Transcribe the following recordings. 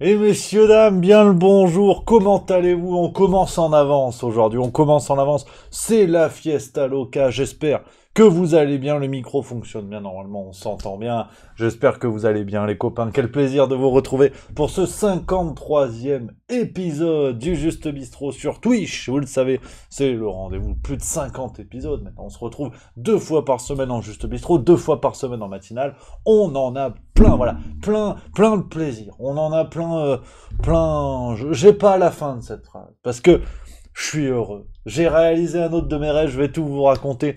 Et messieurs, dames, bien le bonjour, comment allez-vous? On commence en avance aujourd'hui, on commence en avance, c'est la Fiesta Loca, j'espère que vous allez bien, le micro fonctionne bien, normalement on s'entend bien, j'espère que vous allez bien les copains, quel plaisir de vous retrouver pour ce 53e épisode du Juste Bistrot sur Twitch, vous le savez, c'est le rendez-vous, plus de 50 épisodes maintenant, on se retrouve 2 fois par semaine en Juste Bistrot, 2 fois par semaine en matinale, on en a plein, voilà, plein de plaisir, on en a j'ai pas la fin de cette phrase, parce que je suis heureux, j'ai réalisé un autre de mes rêves, je vais tout vous raconter.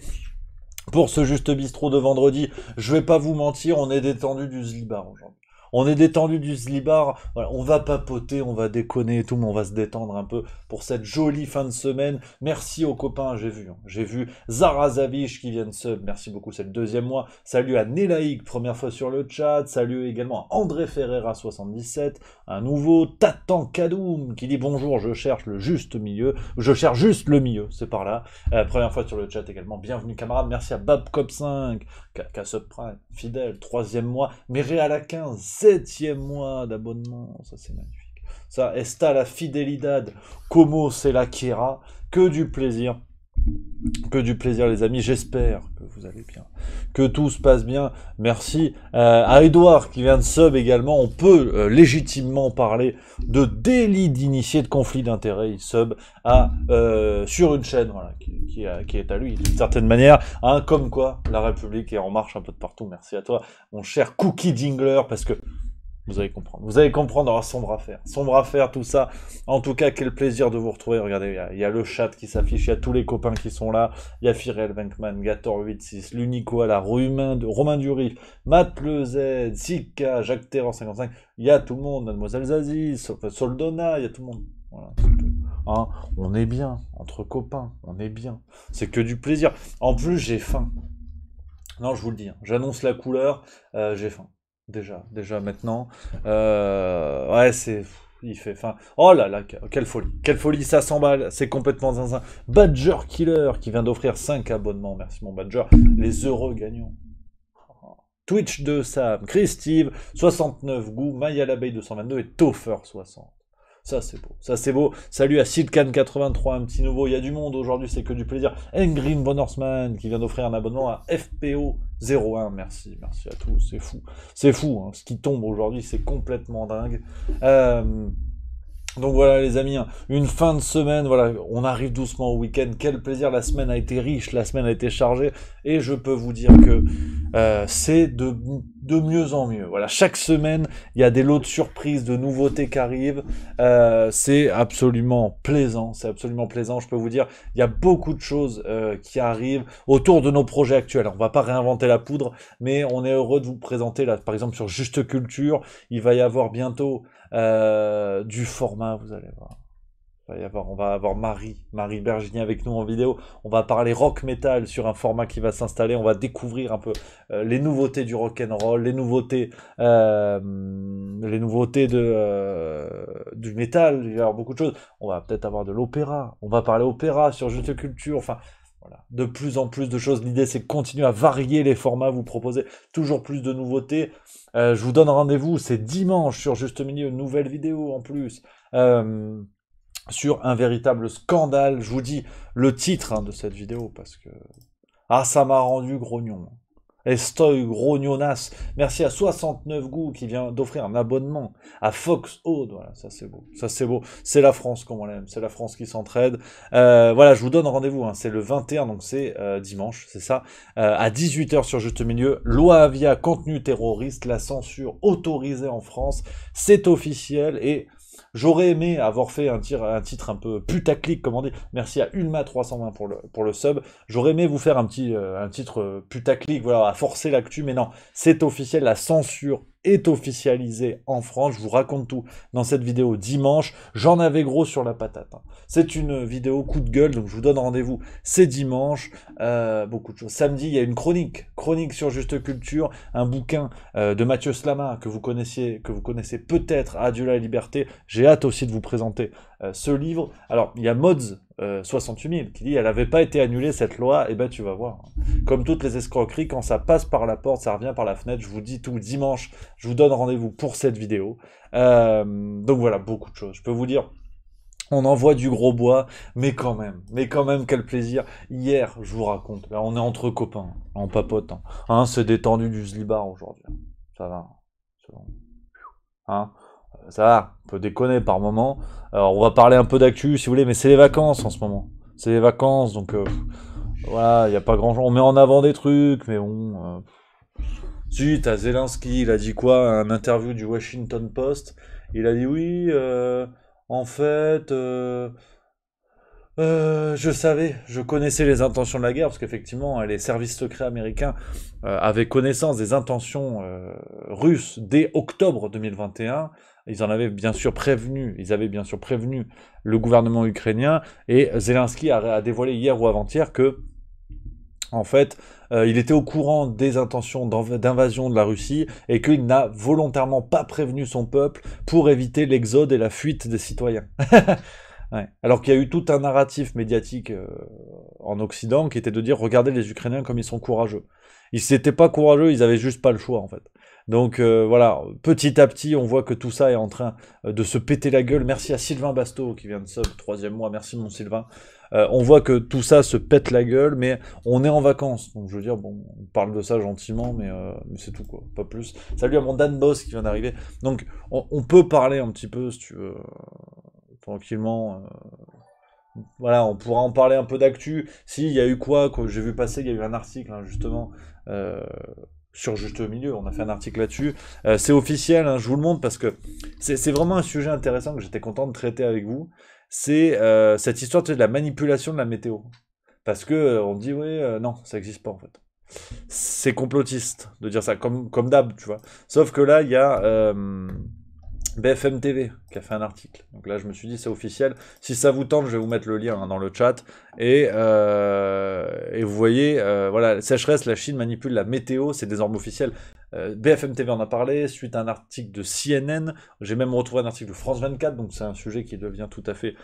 Pour ce Juste Bistrot de vendredi, je vais pas vous mentir, on est détendu du Zlibar aujourd'hui. On est détendu du Zlibar, voilà, on va papoter, on va déconner et tout, mais on va se détendre un peu pour cette jolie fin de semaine. Merci aux copains, j'ai vu Zara Zavich qui vient de sub, merci beaucoup, c'est le 2e mois. Salut à Nelaïk, première fois sur le chat, salut également à André Ferreira 77, un nouveau Tatan Kadoum qui dit bonjour, je cherche le juste milieu, je cherche juste le milieu, c'est par là. Première fois sur le chat également, bienvenue camarade, merci à Babcop5, K Subprime, fidèle, 3e mois, Méréal à 15, 7e mois d'abonnement, ça c'est magnifique. Ça, Esta la Fidelidad, Como c'est la Kira, que du plaisir les amis, j'espère que vous allez bien, que tout se passe bien, merci à Edouard qui vient de sub également, on peut légitimement parler de délit d'initié de conflit d'intérêts, il sub sur une chaîne voilà, qui est à lui d'une certaine manière, hein, comme quoi la République est en marche un peu de partout, merci à toi mon cher Cookie Dingler, parce que vous allez comprendre, alors sombre affaire, tout ça. En tout cas, quel plaisir de vous retrouver. Regardez, il y a le chat qui s'affiche, il y a tous les copains qui sont là. Il y a Firel Venkman, Gator86, Lunico, la Romain Durif, Matt Le Z, Zika, Jacques Terror 55. Il y a tout le monde, Mademoiselle Zazie, Soldona, il y a tout le monde. Voilà, c'est tout. Hein, on est bien, entre copains, on est bien. C'est que du plaisir. En plus, j'ai faim. Non, je vous le dis, hein, j'annonce la couleur, j'ai faim. Déjà maintenant. Ouais, il fait faim. Oh là là, quelle folie, ça s'emballe, c'est complètement zinzin. Badger Killer qui vient d'offrir 5 abonnements, merci mon Badger. Les heureux gagnants. Twitch 2 Sam, Christive, 69 Goût, Maya l'abeille 222 et Toffer 60. Ça c'est beau. Salut à Silkan83, un petit nouveau. Il y a du monde aujourd'hui, c'est que du plaisir. Engrim Von Horseman qui vient d'offrir un abonnement à FPO01. Merci à tous. C'est fou. Hein. Ce qui tombe aujourd'hui, c'est complètement dingue. Donc voilà les amis, une fin de semaine, voilà, on arrive doucement au week-end, quel plaisir, la semaine a été riche, la semaine a été chargée, et je peux vous dire que c'est de mieux en mieux. Voilà, chaque semaine, il y a des lots de surprises, de nouveautés qui arrivent, c'est absolument plaisant, je peux vous dire, il y a beaucoup de choses qui arrivent autour de nos projets actuels. On va pas réinventer la poudre, mais on est heureux de vous présenter, là, par exemple sur Juste Culture, il va y avoir bientôt du format, vous allez voir. On va avoir Marie Bergini avec nous en vidéo. On va parler rock metal sur un format qui va s'installer. On va découvrir un peu les nouveautés du rock and roll, les nouveautés du métal. Il va y avoir beaucoup de choses. On va peut-être avoir de l'opéra. On va parler opéra sur Juste Culture. Enfin, voilà, de plus en plus de choses. L'idée, c'est de continuer à varier les formats, vous proposer toujours plus de nouveautés. Je vous donne rendez-vous, c'est dimanche sur Juste Milieu, une nouvelle vidéo en plus, sur un véritable scandale. Je vous dis le titre de cette vidéo, parce que... Ah, ça m'a rendu grognon. Estoy grognonas. Merci à 69 Goûts qui vient d'offrir un abonnement à Fox Aude. Voilà, ça c'est beau. C'est la France comme on l'aime. C'est la France qui s'entraide. Voilà, je vous donne rendez-vous. Hein, c'est le 21, donc c'est dimanche, c'est ça. À 18h sur Juste Milieu. Loi Avia, contenu terroriste, la censure autorisée en France. C'est officiel et... J'aurais aimé avoir fait un titre un peu putaclic, comme on dit. Merci à Ulma320 pour le sub. J'aurais aimé vous faire un titre putaclic, voilà, à forcer l'actu, mais non, c'est officiel, la censure est officialisée en France. Je vous raconte tout dans cette vidéo dimanche. J'en avais gros sur la patate. Hein. C'est une vidéo coup de gueule, donc je vous donne rendez-vous. C'est dimanche. Beaucoup de choses. Samedi, il y a une chronique sur Juste Culture, un bouquin de Mathieu Slama que vous connaissez peut-être, Adieu la liberté. J'ai hâte aussi de vous présenter ce livre. Alors, il y a Mods 68 000 qui dit elle n'avait pas été annulée cette loi. Eh ben, tu vas voir. comme toutes les escroqueries, quand ça passe par la porte, ça revient par la fenêtre. Je vous dis tout dimanche, je vous donne rendez-vous pour cette vidéo. Donc voilà, beaucoup de choses. Je peux vous dire, on envoie du gros bois, mais quand même, quel plaisir. Hier, je vous raconte, là, on est entre copains, on papote. Hein, c'est détendu du Zlibar aujourd'hui. Ça va. C'est bon. Hein, ça va, on peut déconner par moment. Alors, on va parler un peu d'actu, si vous voulez, mais c'est les vacances en ce moment. C'est les vacances, donc voilà, il n'y a pas grand-chose. On met en avant des trucs, mais bon... Si, t'as Zelensky, il a dit quoi? Un interview du Washington Post. Il a dit oui, en fait, je savais, je connaissais les intentions de la guerre, parce qu'effectivement, les services secrets américains avaient connaissance des intentions russes dès octobre 2021. Ils avaient bien sûr prévenu le gouvernement ukrainien, et Zelensky a dévoilé hier ou avant-hier que en fait, il était au courant des intentions d'invasion de la Russie et qu'il n'a volontairement pas prévenu son peuple pour éviter l'exode et la fuite des citoyens. Ouais. Alors qu'il y a eu tout un narratif médiatique en Occident qui était de dire regardez les Ukrainiens comme ils sont courageux. Ils n'étaient pas courageux, ils avaient juste pas le choix en fait. Donc voilà, petit à petit, on voit que tout ça est en train de se péter la gueule. Merci à Sylvain Basto qui vient de sub, 3e mois, merci mon Sylvain. On voit que tout ça se pète la gueule, mais on est en vacances. Donc je veux dire, bon, on parle de ça gentiment, mais c'est tout quoi, pas plus. Salut à mon Dan Boss qui vient d'arriver. Donc on peut parler un petit peu, si tu veux, tranquillement. Voilà, on pourra en parler un peu d'actu. Si, il y a eu quoi, j'ai vu passer, il y a eu un article, hein, justement, sur Juste Milieu, on a fait un article là-dessus. C'est officiel, hein, je vous le montre parce que c'est vraiment un sujet intéressant que j'étais content de traiter avec vous. C'est cette histoire de la manipulation de la météo. Parce que on dit, oui, non, ça n'existe pas en fait. C'est complotiste de dire ça, comme d'hab, tu vois. Sauf que là, il y a BFM TV qui a fait un article. Donc là, je me suis dit, c'est officiel. Si ça vous tente, je vais vous mettre le lien hein, dans le chat. Et vous voyez, voilà, sécheresse, la Chine manipule la météo, c'est désormais officiel. BFM TV en a parlé, suite à un article de CNN. J'ai même retrouvé un article de France 24, donc c'est un sujet qui devient tout à fait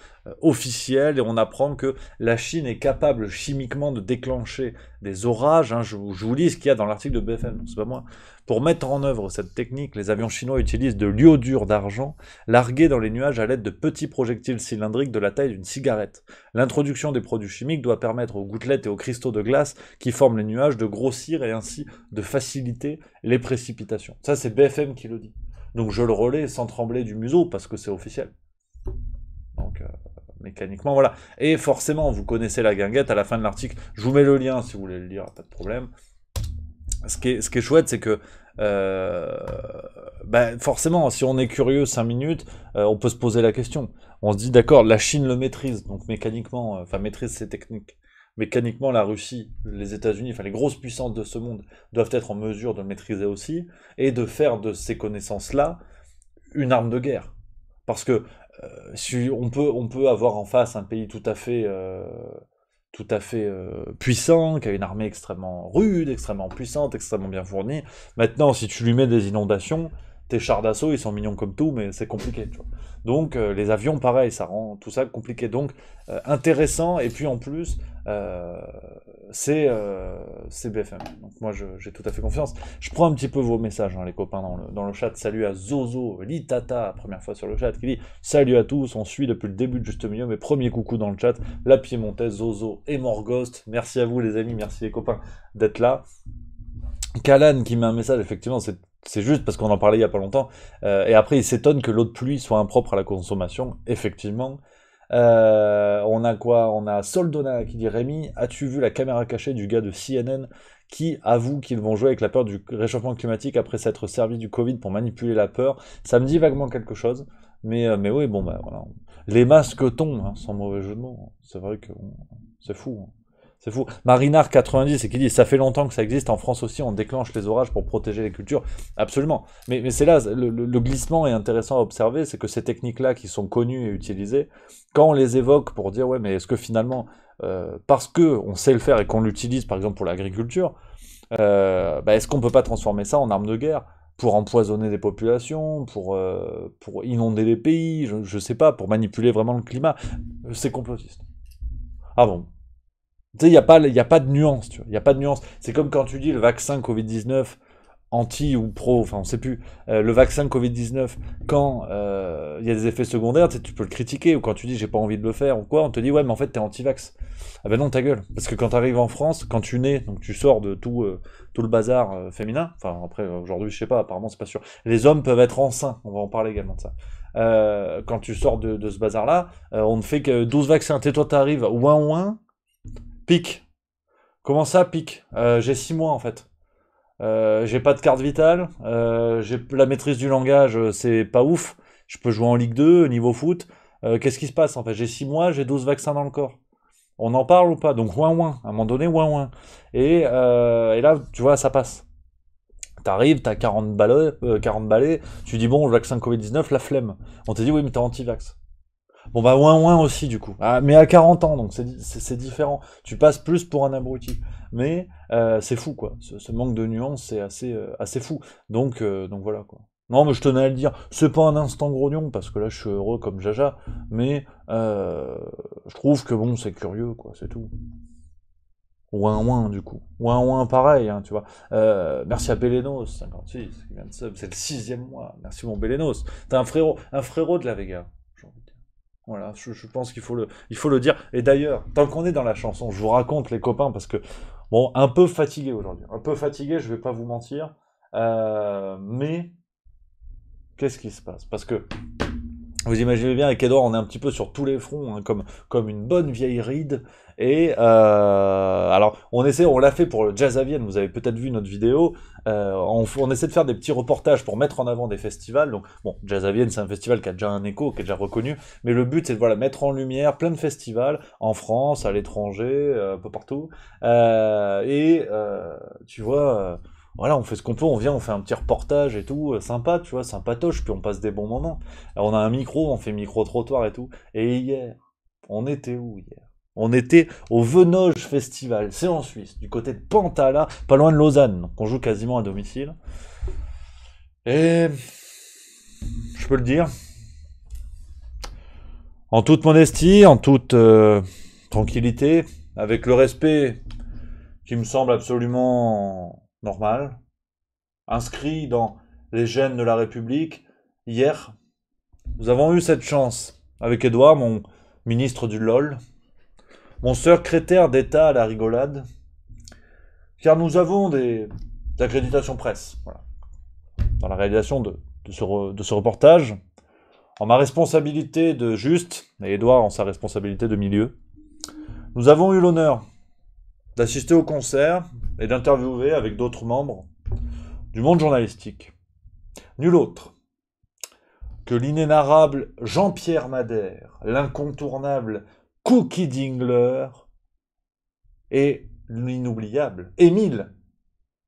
officiel. Et on apprend que la Chine est capable chimiquement de déclencher des orages. Hein, je vous lis ce qu'il y a dans l'article de BFM, c'est pas moi. Pour mettre en œuvre cette technique, les avions chinois utilisent de l'iodure d'argent largué dans les nuages à l'aide de petits projectiles cylindriques de la taille d'une cigarette. L'introduction des produits chimiques doit permettre aux gouttelettes et aux cristaux de glace qui forment les nuages de grossir et ainsi de faciliter les précipitations. Ça, c'est BFM qui le dit. Donc je le relais sans trembler du museau parce que c'est officiel. Donc mécaniquement, voilà. Et forcément, vous connaissez la guinguette à la fin de l'article. Je vous mets le lien si vous voulez le lire, pas de problème. Ce qui est chouette, c'est que forcément, si on est curieux 5 minutes, on peut se poser la question. On se dit, d'accord, la Chine le maîtrise, donc mécaniquement, maîtrise ses techniques. Mécaniquement, la Russie, les États-Unis, les grosses puissances de ce monde doivent être en mesure de le maîtriser aussi, et de faire de ces connaissances-là une arme de guerre. Parce que si on peut avoir en face un pays tout à fait puissant, qui a une armée extrêmement rude, extrêmement puissante, extrêmement bien fournie. Maintenant, si tu lui mets des inondations, tes chars d'assaut, ils sont mignons comme tout, mais c'est compliqué. Tu vois. Donc, les avions, pareil, ça rend tout ça compliqué. Donc, intéressant, et puis en plus, c'est BFM. Donc, moi, j'ai tout à fait confiance. Je prends un petit peu vos messages, hein, les copains, dans le chat. Salut à Zozo, Litata, première fois sur le chat, qui dit « Salut à tous, on suit depuis le début de Juste Milieu, mes premiers coucous dans le chat, la Piémontaise, Zozo et Morghost. Merci à vous, les amis, merci les copains d'être là. » Kalan qui met un message, effectivement, c'est juste parce qu'on en parlait il y a pas longtemps. Et après, il s'étonne que l'eau de pluie soit impropre à la consommation. Effectivement. On a quoi? On a Soldona qui dit Rémi, as-tu vu la caméra cachée du gars de CNN qui avoue qu'ils vont jouer avec la peur du réchauffement climatique après s'être servi du Covid pour manipuler la peur? Ça me dit vaguement quelque chose. Mais oui, bon, voilà. Les masques tombent, hein, sans mauvais jeu de mots. C'est vrai que c'est fou. Hein. C'est fou. Marinard90, c'est qui dit ça fait longtemps que ça existe en France aussi, on déclenche les orages pour protéger les cultures. Absolument. Mais c'est là, le glissement est intéressant à observer, c'est que ces techniques-là qui sont connues et utilisées, quand on les évoque pour dire ouais, mais est-ce que finalement, parce que on sait le faire et qu'on l'utilise par exemple pour l'agriculture, est-ce qu'on peut pas transformer ça en arme de guerre pour empoisonner des populations, pour inonder des pays, je sais pas, pour manipuler vraiment le climat? C'est complotiste. Ah bon? Tu sais, il y a pas de nuance, tu vois. Il n'y a pas de nuance. C'est comme quand tu dis le vaccin Covid-19 anti ou pro, enfin on sait plus, le vaccin Covid-19, quand il y a des effets secondaires, tu sais, tu peux le critiquer, ou quand tu dis j'ai pas envie de le faire, ou quoi, on te dit ouais mais en fait t'es anti-vax. Ah ben non ta gueule, parce que quand t'arrives en France, quand tu nais, donc tu sors de tout le bazar féminin, enfin après aujourd'hui je sais pas, apparemment c'est pas sûr, les hommes peuvent être enceints, on va en parler également de ça. Quand tu sors de ce bazar-là, on ne fait que 12 vaccins, et toi t'arrives, ouin ouin, pique. Comment ça pique J'ai 6 mois en fait. J'ai pas de carte vitale, j'ai la maîtrise du langage, c'est pas ouf. Je peux jouer en Ligue 2, niveau foot. Qu'est-ce qui se passe en fait? J'ai 6 mois, j'ai 12 vaccins dans le corps. On en parle ou pas? Donc ouin ouin, à un moment donné, ouin ouin. Et là, tu vois, ça passe. T'arrives, t'as 40 balais, tu dis bon, le vaccin Covid-19, la flemme. On te dit oui, mais t'es anti-vax. Bon bah ouin ouin aussi du coup. Ah, mais à 40 ans, donc c'est différent. Tu passes plus pour un abruti. Mais c'est fou quoi. Ce manque de nuance, c'est assez fou. Donc voilà quoi. Non mais je tenais à le dire. C'est pas un instant grognon, parce que là je suis heureux comme Jaja. Mais je trouve que bon, c'est curieux quoi, c'est tout. Ouin ouin du coup. Ouin ouin pareil, hein, tu vois. Merci à Bélénos, 56, qui vient de sub. C'est le 6e mois. Merci mon Bélénos. T'es un frérot de la Vega. J'ai envie de dire. Voilà, je pense il faut le dire. Et d'ailleurs, tant qu'on est dans la chanson, je vous raconte les copains parce que, bon, un peu fatigué aujourd'hui. Un peu fatigué, je vais pas vous mentir. Mais, qu'est-ce qui se passe? Parce que, vous imaginez bien, avec Edouard, on est un petit peu sur tous les fronts, hein, comme une bonne vieille ride. Et alors, on l'a fait pour le Jazz à Vienne. Vous avez peut-être vu notre vidéo. On essaie de faire des petits reportages pour mettre en avant des festivals. Donc, bon, Jazz à Vienne, c'est un festival qui a déjà un écho, qui est déjà reconnu. Mais le but, c'est de voilà, mettre en lumière plein de festivals en France, à l'étranger, un peu partout. Tu vois. Voilà, on fait ce qu'on peut, on vient, on fait un petit reportage et tout, sympa, tu vois, sympatoche, puis on passe des bons moments. On a un micro, on fait micro-trottoir et tout. Et hier, on était où hier? On était au Venoge Festival, c'est en Suisse, du côté de Pantala, pas loin de Lausanne, donc on joue quasiment à domicile. Et je peux le dire, en toute modestie, en toute tranquillité, avec le respect qui me semble absolument normal, inscrit dans les gènes de la République, hier, nous avons eu cette chance, avec Edouard, mon ministre du LOL, mon secrétaire d'État à la rigolade, car nous avons des accréditations presse, voilà, dans la réalisation de ce reportage, en ma responsabilité de juste, et Edouard en sa responsabilité de milieu. Nous avons eu l'honneur d'assister au concert et d'interviewer avec d'autres membres du monde journalistique. Nul autre que l'inénarrable Jean-Pierre Madère, l'incontournable Cookie Dingler et l'inoubliable Émile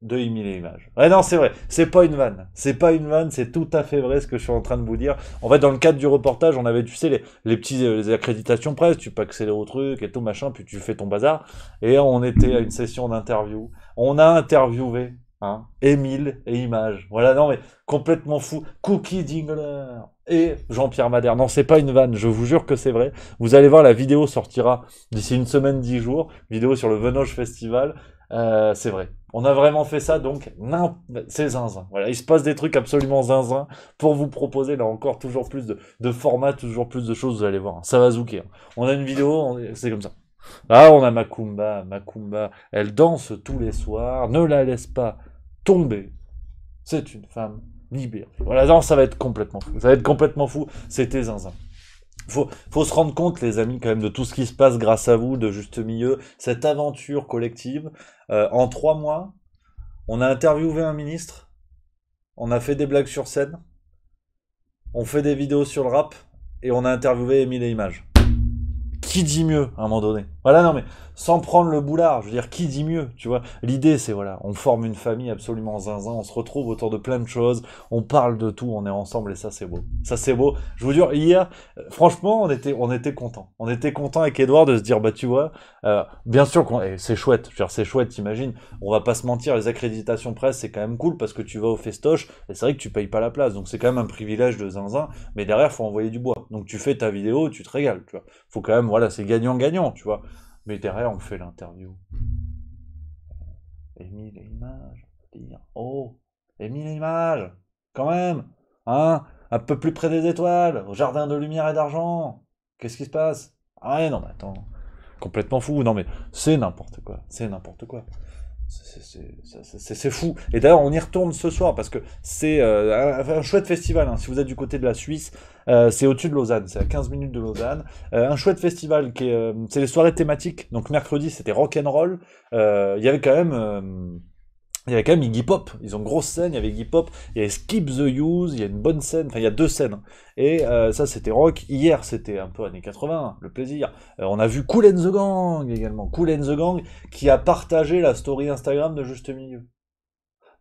de Émile et Images. Ouais, non, c'est vrai, c'est pas une vanne. C'est pas une vanne, c'est tout à fait vrai ce que je suis en train de vous dire. En fait, dans le cadre du reportage, on avait, tu sais, les petits les accréditations presse, tu peux accéder au truc et tout machin, puis tu fais ton bazar. Et on était à une session d'interview. On a interviewé, hein, Émile et Images. Voilà, non, mais complètement fou. Cookie Dingler et Jean-Pierre Madère. Non, c'est pas une vanne, je vous jure que c'est vrai. Vous allez voir, la vidéo sortira d'ici une semaine, 10 jours. Vidéo sur le Venoge Festival. C'est vrai. On a vraiment fait ça, donc c'est zinzin. Voilà, il se passe des trucs absolument zinzin pour vous proposer là encore toujours plus de formats, toujours plus de choses, vous allez voir. Ça va zouker. On a une vidéo, c'est comme ça. Là, on a Macumba, elle danse tous les soirs, ne la laisse pas tomber. C'est une femme libérée. Voilà, non, ça va être complètement fou. Ça va être complètement fou. C'était zinzin. Faut se rendre compte, les amis, quand même, de tout ce qui se passe grâce à vous, de Juste Milieu, cette aventure collective. En 3 mois, on a interviewé un ministre, on a fait des blagues sur scène, on fait des vidéos sur le rap, et on a interviewé Émile et Images. Qui dit mieux à un moment donné? Voilà, non mais sans prendre le boulard, je veux dire, qui dit mieux, tu vois? L'idée, c'est voilà, on forme une famille absolument zinzin, on se retrouve autour de plein de choses, on parle de tout, on est ensemble et ça c'est beau. Ça c'est beau. Je vous jure, hier, franchement, on était content. On était content avec Edouard de se dire, bah tu vois, bien sûr c'est chouette. Je veux dire, c'est chouette, t'imagines. On va pas se mentir, les accréditations presse, c'est quand même cool parce que tu vas au festoche et c'est vrai que tu payes pas la place, donc c'est quand même un privilège de zinzin. Mais derrière, faut envoyer du bois. Donc tu fais ta vidéo, tu te régales, tu vois. Faut quand même, voilà, c'est gagnant-gagnant, tu vois. Mais derrière, on fait l'interview. Émile et Images, dire, oh, Émile et Images, quand même, hein, un peu plus près des étoiles, au jardin de lumière et d'argent. Qu'est-ce qui se passe? Ah ouais, non, mais attends, complètement fou. Non, mais c'est n'importe quoi, c'est n'importe quoi. C'est fou. Et d'ailleurs, on y retourne ce soir parce que c'est un chouette festival. Hein. Si vous êtes du côté de la Suisse, c'est au-dessus de Lausanne. C'est à 15 minutes de Lausanne. Un chouette festival qui est, c'est les soirées thématiques. Donc mercredi, c'était rock and roll. Il y avait quand même il y avait quand même Iggy Pop, ils ont une grosse scène, il y avait Iggy Pop, il y avait Skip the Use, il y a une bonne scène, enfin il y a deux scènes. Et ça c'était rock, hier c'était un peu années 80, le plaisir. On a vu Kool and the Gang également, Kool and the Gang qui a partagé la story Instagram de Juste Milieu.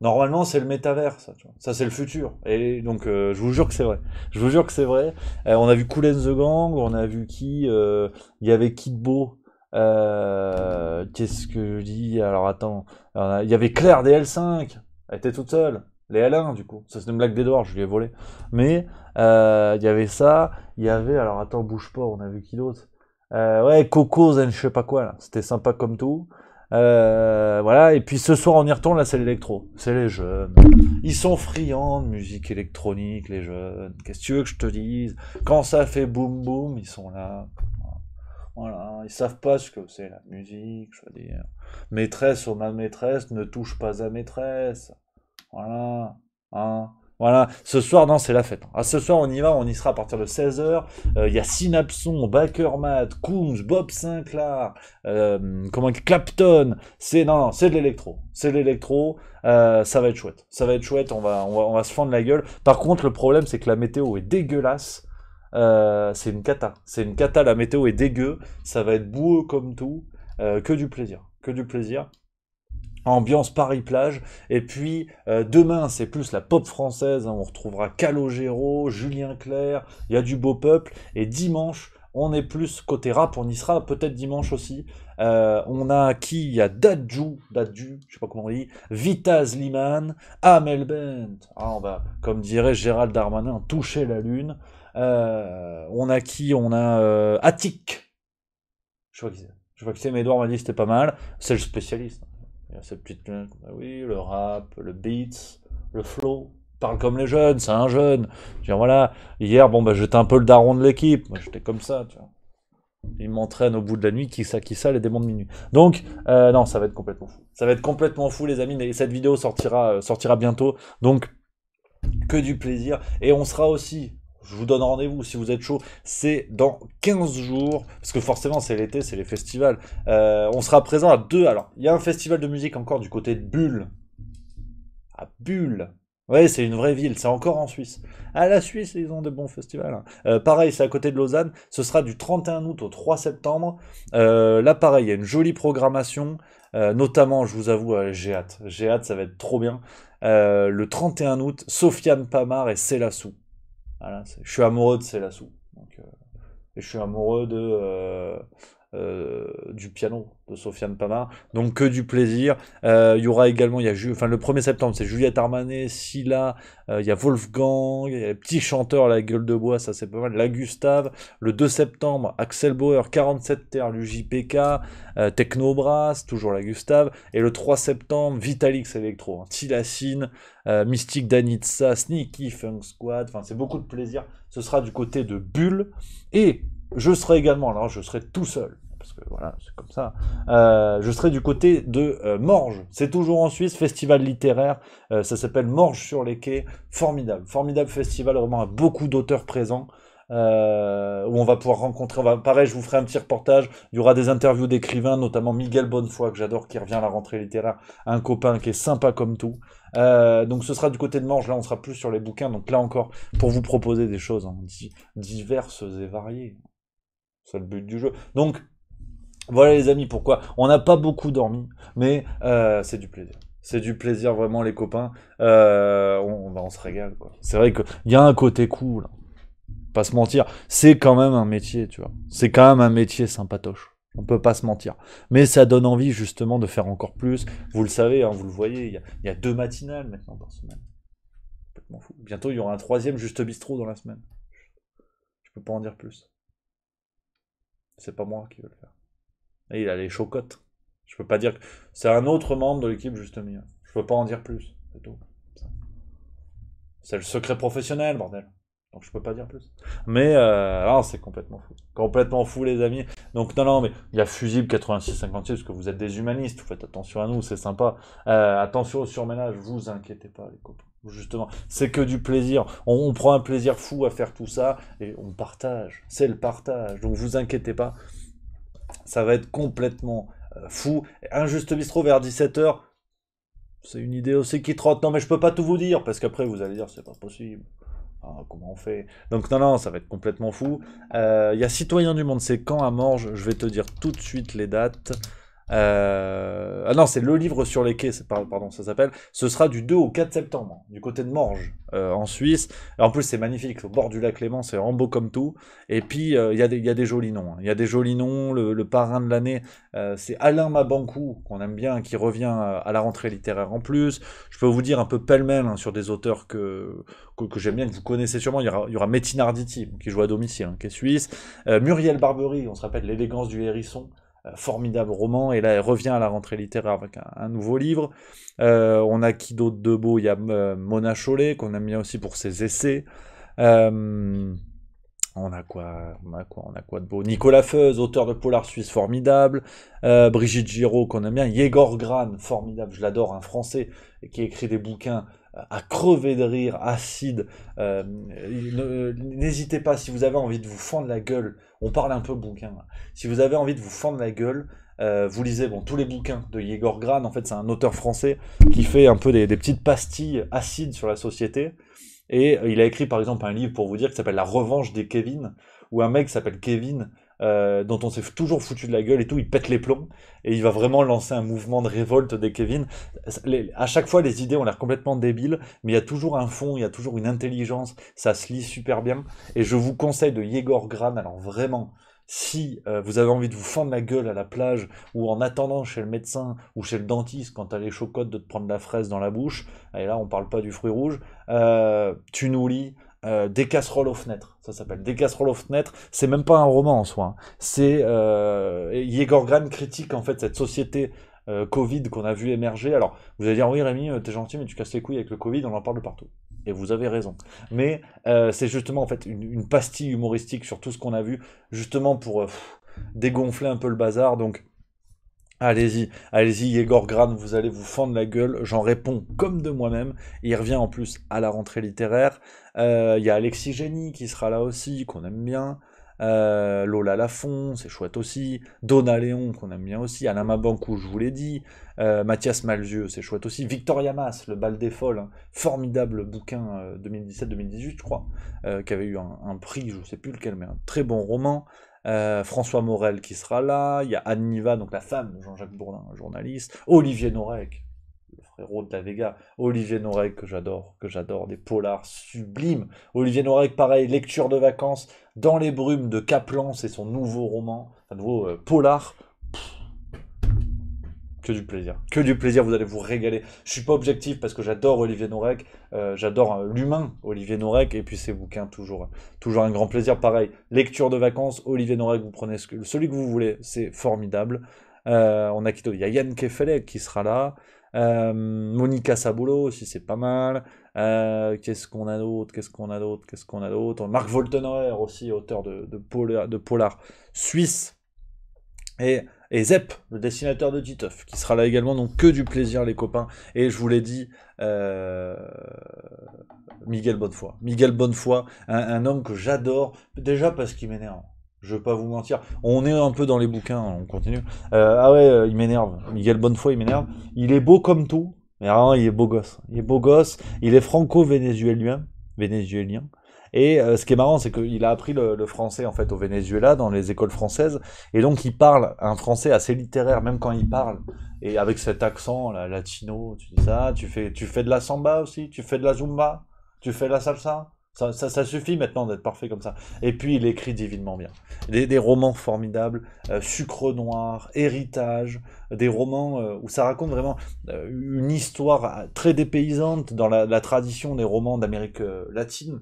Normalement c'est le métavers, ça, tu vois. Ça c'est le futur. Et donc je vous jure que c'est vrai. Je vous jure que c'est vrai. On a vu Kool and the Gang, on a vu qui il y avait Kid Bo. Qu'est-ce que je dis? Alors attends. Alors, il y avait Claire des L5. Elle était toute seule. Les L1 du coup. Ça c'est une blague d'Edouard, je lui ai volé. Mais il y avait ça. Il y avait, alors attends, bouge pas, on a vu qui d'autre? Ouais, Coco, je sais pas quoi là. C'était sympa comme tout. Voilà, et puis ce soir on y retourne, là c'est l'électro, c'est les jeunes. Ils sont friands de musique électronique, les jeunes. Qu'est-ce que tu veux que je te dise? Quand ça fait boum boum, ils sont là. Voilà, ils savent pas ce que c'est la musique, je veux dire. Maîtresse ou ma maîtresse ne touche pas à maîtresse. Voilà, hein. Voilà, ce soir, non, c'est la fête. Ah, ce soir, on y va, on y sera à partir de 16h. Il y a Synapson, Bakermat, Kunz, Bob Sinclair, comment Clapton. Non, c'est de l'électro. C'est de l'électro. Ça va être chouette. Ça va être chouette. On va se fendre la gueule. Par contre, le problème, c'est que la météo est dégueulasse. C'est une cata. C'est une cata. La météo est dégueu. Ça va être boueux comme tout. Que du plaisir. Que du plaisir. Ambiance Paris-Plage. Et puis, demain, c'est plus la pop française. Hein. On retrouvera Calogero, Julien Clerc. Il y a du beau peuple. Et dimanche, on est plus côté rap. On y sera peut-être dimanche aussi. On a qui? Il y a Dadju, je sais pas comment on dit. Vitaz Liman, Amel Bent. Ah, on va, comme dirait Gérald Darmanin, toucher la lune. On a qui? On a Attic. Je vois qui c'est. Je vois que c'est, mais Edouard m'a dit que c'était pas mal. C'est le spécialiste. Il y a cette petite oui, le rap, le beats, le flow. Parle comme les jeunes, c'est un jeune. Je veux dire, voilà, hier, bon, bah, j'étais un peu le daron de l'équipe. Moi, j'étais comme ça, tu vois. Il m'entraîne au bout de la nuit, qui ça, les démons de minuit. Donc, non, ça va être complètement fou. Ça va être complètement fou, les amis. Et cette vidéo sortira bientôt. Donc, que du plaisir. Et on sera aussi, je vous donne rendez-vous si vous êtes chaud, c'est dans 15 jours, parce que forcément c'est l'été, c'est les festivals. On sera présent à deux. Alors, il y a un festival de musique encore du côté de Bulle. À Bulle. Ouais, c'est une vraie ville, c'est encore en Suisse. À la Suisse, ils ont de bons festivals. Hein. Pareil, c'est à côté de Lausanne. Ce sera du 31 août au 3 septembre. Là, pareil, il y a une jolie programmation. Notamment, je vous avoue, j'ai hâte. J'ai hâte, ça va être trop bien. Le 31 août, Sofiane Pamar et Célassou. Voilà, je suis amoureux de Célassou. Donc, et je suis amoureux du piano de Sofiane Pamar. Donc que du plaisir. Il y aura également, enfin le 1er septembre, c'est Juliette Armanet, Scylla, il y a Wolfgang, il y a les petits chanteurs, la gueule de bois, ça c'est pas mal. La Gustave. Le 2 septembre, Axel Bauer, 47 Terre, l'UJPK, Technobrass, toujours la Gustave. Et le 3 septembre, Vitalix Electro, hein, Tilacine, Mystique Danitza, Sneaky Funk Squad. Enfin, c'est beaucoup de plaisir. Ce sera du côté de Bulle. Et je serai également, alors je serai tout seul, parce que voilà, c'est comme ça. Je serai du côté de Morges. C'est toujours en Suisse, festival littéraire. Ça s'appelle Morges sur les quais. Formidable, formidable festival, vraiment à beaucoup d'auteurs présents. Où on va pouvoir rencontrer, pareil, je vous ferai un petit reportage. Il y aura des interviews d'écrivains, notamment Miguel Bonnefoy, que j'adore, qui revient à la rentrée littéraire. Un copain qui est sympa comme tout. Donc ce sera du côté de Morges. Là, on sera plus sur les bouquins. Donc là encore, pour vous proposer des choses hein, diverses et variées. C'est le but du jeu. Donc, voilà les amis, pourquoi on n'a pas beaucoup dormi, mais c'est du plaisir. C'est du plaisir vraiment les copains. On se régale quoi. C'est vrai qu'il y a un côté cool. Hein. Pas se mentir, c'est quand même un métier, tu vois. C'est quand même un métier sympatoche. On peut pas se mentir. Mais ça donne envie justement de faire encore plus. Vous le savez, hein, vous le voyez, il y a 2 matinales maintenant par semaine. Complètement fou. Bientôt il y aura un 3e juste bistrot dans la semaine. Je peux pas en dire plus. C'est pas moi qui veux le faire. Et il a les chocottes. Je peux pas dire que... C'est un autre membre de l'équipe juste milieu. Je peux pas en dire plus. C'est tout. C'est le secret professionnel, bordel. Donc je peux pas dire plus. Mais non, c'est complètement fou. Complètement fou, les amis. Donc non, non, mais il y a Fusible 86-56, parce que vous êtes des humanistes, vous faites attention à nous, c'est sympa. Attention au surménage, vous inquiétez pas, les copains. Justement, c'est que du plaisir. On prend un plaisir fou à faire tout ça, et on partage. C'est le partage. Donc vous inquiétez pas, ça va être complètement fou. Un juste bistrot vers 17h, c'est une idée aussi qui trotte. Non, mais je peux pas tout vous dire, parce qu'après vous allez dire c'est pas possible. Ah, comment on fait? Donc non, non, ça va être complètement fou. Il y a Citoyens du Monde, c'est quand à Morges? Je vais te dire tout de suite les dates. Ah non, c'est le livre sur les quais, pardon, ça s'appelle. Ce sera du 2 au 4 septembre, du côté de Morges, en Suisse. Et en plus, c'est magnifique, au bord du lac Léman, c'est vraiment beau comme tout. Et puis, il y a des jolis noms, hein. Il y a des jolis noms, le parrain de l'année, c'est Alain Mabankou, qu'on aime bien, qui revient à la rentrée littéraire en plus. Je peux vous dire un peu pêle-mêle hein, sur des auteurs que j'aime bien, que vous connaissez sûrement. Il y aura Métine Arditi, qui joue à domicile, hein, qui est suisse. Muriel Barbery, on se rappelle L'élégance du hérisson. Formidable roman, et là elle revient à la rentrée littéraire avec un nouveau livre. On a qui d'autre de beau? Il y a Mona Chollet, qu'on aime bien aussi pour ses essais. On a quoi de beau? Nicolas Feuz, auteur de polar suisse formidable. Brigitte Giraud, qu'on aime bien. Yegor Gran, formidable, je l'adore, un français qui écrit des bouquins à crever de rire, acide. N'hésitez pas, si vous avez envie de vous fendre la gueule, on parle un peu bouquin, là. Si vous avez envie de vous fendre la gueule, vous lisez tous les bouquins de Yegor Gran. En fait, c'est un auteur français qui fait un peu des petites pastilles acides sur la société. Et il a écrit par exemple un livre pour vous dire qui s'appelle La revanche des Kevin, où un mec s'appelle Kevin, dont on s'est toujours foutu de la gueule et tout, il pète les plombs, et il va vraiment lancer un mouvement de révolte des Kevin. À chaque fois, les idées ont l'air complètement débiles, mais il y a toujours un fond, il y a toujours une intelligence, ça se lit super bien, et je vous conseille de Yegor Gran, alors vraiment, si vous avez envie de vous fendre la gueule à la plage, ou en attendant chez le médecin, ou chez le dentiste, quand t'as les chocottes de te prendre la fraise dans la bouche, et là on parle pas du fruit rouge, tu nous lis Des casseroles aux fenêtres, ça s'appelle Des casseroles aux fenêtres, c'est même pas un roman en soi, hein. C'est Yegor Gran critique en fait cette société Covid qu'on a vu émerger. Alors vous allez dire oui Rémi, t'es gentil mais tu casses les couilles avec le Covid, on en parle de partout. Et vous avez raison. Mais c'est justement en fait une pastille humoristique sur tout ce qu'on a vu, justement pour dégonfler un peu le bazar. Donc allez-y, allez-y, Yegor Gran, vous allez vous fendre la gueule, j'en réponds comme de moi-même. Il revient en plus à la rentrée littéraire. Il y a Alexis Génie qui sera là aussi, qu'on aime bien. Lola Lafont, c'est chouette aussi. Donna Léon, qu'on aime bien aussi. Alain Mabankou, je vous l'ai dit. Mathias Malzieu, c'est chouette aussi. Victoria Mass, Le bal des folles, hein. Formidable bouquin 2017-2018, je crois, qui avait eu un prix, je ne sais plus lequel, mais un très bon roman. François Morel qui sera là, il y a Anne Niva, donc la femme de Jean-Jacques Bourdin, journaliste, Olivier Norek, le frérot de la Vega, Olivier Norek que j'adore, des polars sublimes. Olivier Norek, pareil, lecture de vacances, Dans les brumes de Kaplan, c'est son nouveau roman, un nouveau polar. Que du plaisir, vous allez vous régaler. Je suis pas objectif parce que j'adore Olivier Norek, j'adore l'humain Olivier Norek, et puis ses bouquins, toujours un grand plaisir. Pareil, lecture de vacances, Olivier Norek, vous prenez celui que vous voulez, c'est formidable. On a qui d'autre? Il y a Yann Kefelec qui sera là, Monica Sabolo aussi, c'est pas mal. Qu'est-ce qu'on a d'autre? Marc Woltenauer aussi, auteur de polar suisse. Et Zep, le dessinateur de Titeuf, qui sera là également, donc que du plaisir les copains. Et je vous l'ai dit, Miguel Bonnefoy. Miguel Bonnefoy, un homme que j'adore, déjà parce qu'il m'énerve. Je vais pas vous mentir. On est un peu dans les bouquins, on continue. Ah ouais, il m'énerve. Miguel Bonnefoy, il m'énerve. Il est beau comme tout, mais vraiment, il est beau gosse. Il est beau gosse, il est franco-vénézuélien. Et ce qui est marrant, c'est qu'il a appris le français en fait au Venezuela, dans les écoles françaises, et donc il parle un français assez littéraire, même quand il parle, et avec cet accent là, latino, tu dis ça, tu fais de la samba aussi, tu fais de la zumba, tu fais de la salsa, ça suffit maintenant d'être parfait comme ça. Et puis il écrit divinement bien. Des romans formidables, Sucre Noir, Héritage, des romans où ça raconte vraiment une histoire très dépaysante dans la tradition des romans d'Amérique latine.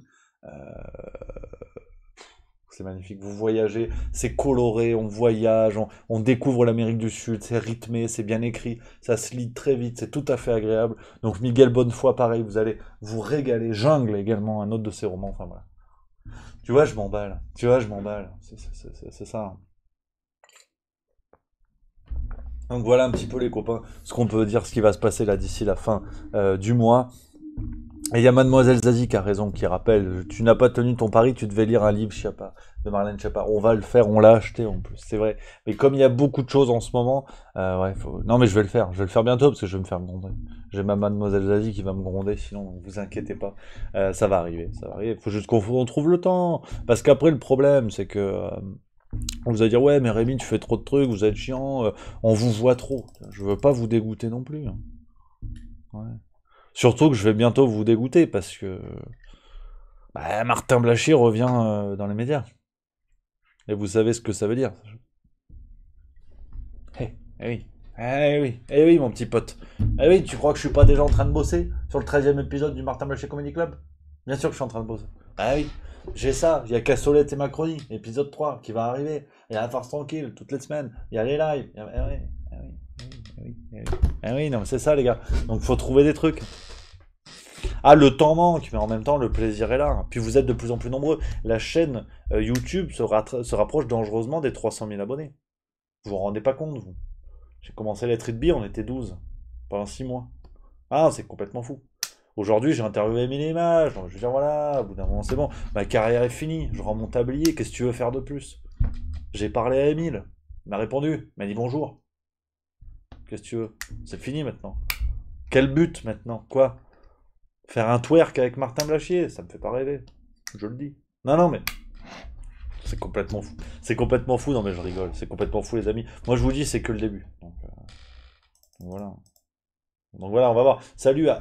C'est magnifique. Vous voyagez, c'est coloré, on voyage, on découvre l'Amérique du Sud, c'est rythmé, c'est bien écrit, ça se lit très vite, c'est tout à fait agréable. Donc Miguel Bonnefoy, pareil, vous allez vous régaler. Jungle également, un autre de ses romans, enfin voilà. Tu vois, je m'emballe. Tu vois, je m'emballe. C'est ça, hein. Donc voilà un petit peu les copains, ce qu'on peut dire, ce qui va se passer là d'ici la fin du mois. Et il y a Mademoiselle Zazie qui a raison, qui rappelle, tu n'as pas tenu ton pari, tu devais lire un livre Schiappa, de Marlène Schiappa. On va le faire, on l'a acheté en plus, c'est vrai. Mais comme il y a beaucoup de choses en ce moment, ouais, non mais je vais le faire bientôt parce que je vais me faire gronder. J'ai ma Mademoiselle Zazie qui va me gronder, sinon vous inquiétez pas, ça va arriver, ça va arriver. Faut juste qu'on trouve le temps, parce qu'après le problème c'est que on vous va dire ouais mais Rémi tu fais trop de trucs, vous êtes chiant, on vous voit trop. Je veux pas vous dégoûter non plus, hein. Ouais. Surtout que je vais bientôt vous dégoûter parce que bah, Martin Blachier revient dans les médias. Et vous savez ce que ça veut dire. Eh oui, eh oui, mon petit pote. Eh oui, tu crois que je suis pas déjà en train de bosser sur le 13e épisode du Martin Blachier Comedy Club? Bien sûr que je suis en train de bosser. Ah oui, j'ai ça. Il y a Cassolette et Macronie, épisode 3, qui va arriver. Il y a la farce tranquille, toutes les semaines. Il y a les lives. Eh oui, eh oui, eh oui, eh oui. Eh oui, non, mais c'est ça, les gars. Donc, faut trouver des trucs. Ah, le temps manque, mais en même temps, le plaisir est là. Puis vous êtes de plus en plus nombreux. La chaîne YouTube se rapproche dangereusement des 300 000 abonnés. Vous vous rendez pas compte, vous. J'ai commencé Let It Be, on était 12. Pendant 6 mois. Ah, c'est complètement fou. Aujourd'hui, j'ai interviewé Émile Images. Donc je veux dire, voilà, au bout d'un moment, c'est bon. Ma carrière est finie. Je rends mon tablier. Qu'est-ce que tu veux faire de plus? J'ai parlé à Émile. Il m'a répondu. Il m'a dit bonjour. Qu'est-ce que tu veux? C'est fini maintenant. Quel but maintenant? Quoi? Faire un twerk avec Martin Blachier? Ça me fait pas rêver. Je le dis. Non, non, mais c'est complètement fou. C'est complètement fou. Non, mais je rigole. C'est complètement fou, les amis. Moi, je vous dis, c'est que le début. Donc voilà. Donc voilà, on va voir. Salut à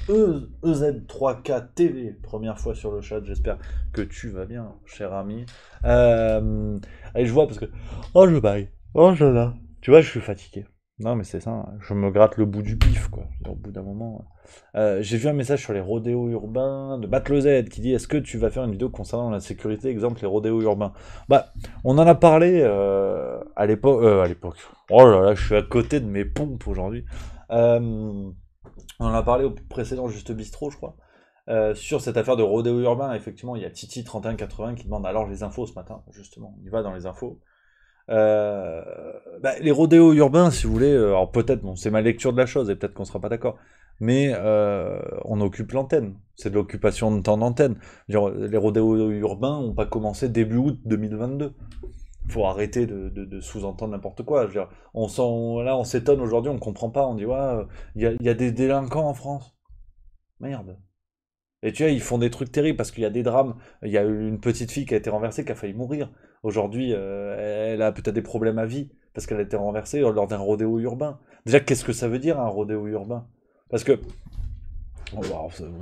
EZ3K TV, première fois sur le chat. J'espère que tu vas bien, cher ami. Allez, je vois parce que. Oh, je baille. Oh, je là. Tu vois, je suis fatigué. Non, mais c'est ça. Hein. Je me gratte le bout du pif, quoi. Au bout d'un moment. J'ai vu un message sur les rodéos urbains de Matt Le Z qui dit est-ce que tu vas faire une vidéo concernant la sécurité, exemple les rodéos urbains? Bah, on en a parlé à l'époque. Oh là là, je suis à côté de mes pompes aujourd'hui. On en a parlé au précédent Juste Bistrot, je crois. Sur cette affaire de rodéo urbain, effectivement, il y a Titi3180 qui demande alors les infos ce matin, justement. On y va dans les infos. Bah, les rodéos urbains, si vous voulez, alors peut-être, bon, c'est ma lecture de la chose et peut-être qu'on sera pas d'accord, mais on occupe l'antenne. C'est de l'occupation de temps d'antenne. Les rodéos urbains n'ont pas commencé début août 2022. Faut arrêter de sous-entendre n'importe quoi. Je veux dire, on s'étonne aujourd'hui, on comprend pas. On dit, ouais, il y a des délinquants en France. Merde. Et tu vois, ils font des trucs terribles parce qu'il y a des drames. Il y a eu une petite fille qui a été renversée, qui a failli mourir. Aujourd'hui, elle a peut-être des problèmes à vie parce qu'elle a été renversée lors d'un rodéo urbain. Déjà, qu'est-ce que ça veut dire un rodéo urbain? Parce que,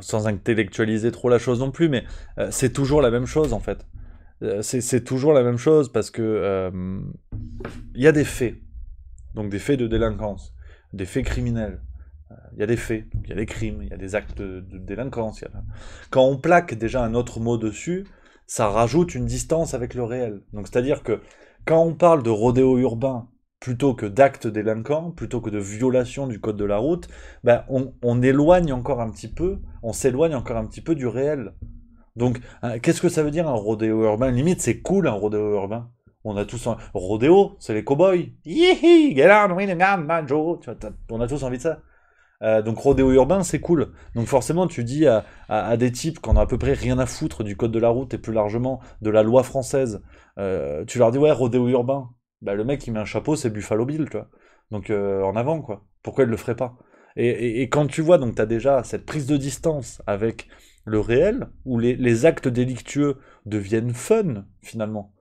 sans intellectualiser trop la chose non plus, mais c'est toujours la même chose en fait. C'est toujours la même chose parce que il y a des faits, donc des faits de délinquance, des faits criminels. Il y a des faits, il y a des crimes, il y a des actes de délinquance. Quand on plaque déjà un autre mot dessus, ça rajoute une distance avec le réel. Donc c'est-à-dire que quand on parle de rodéo urbain plutôt que d'actes délinquants, plutôt que de violation du code de la route, ben on éloigne encore un petit peu, on s'éloigne encore un petit peu du réel. Donc, qu'est-ce que ça veut dire un rodéo urbain? Limite, c'est cool un rodéo urbain. On a tous un rodéo, c'est les cowboys. Yihi, get on with a gun, banjo. Tu vois, on a tous envie de ça. Donc rodéo urbain, c'est cool. Donc forcément, tu dis à des types qui en ont à peu près rien à foutre du code de la route et plus largement de la loi française, tu leur dis ouais, rodéo urbain. Bah le mec, il met un chapeau, c'est Buffalo Bill, tu vois. Donc en avant, quoi. Pourquoi il le ferait pas? Et quand tu vois, donc t'as déjà cette prise de distance avec le réel, où les actes délictueux deviennent fun, finalement.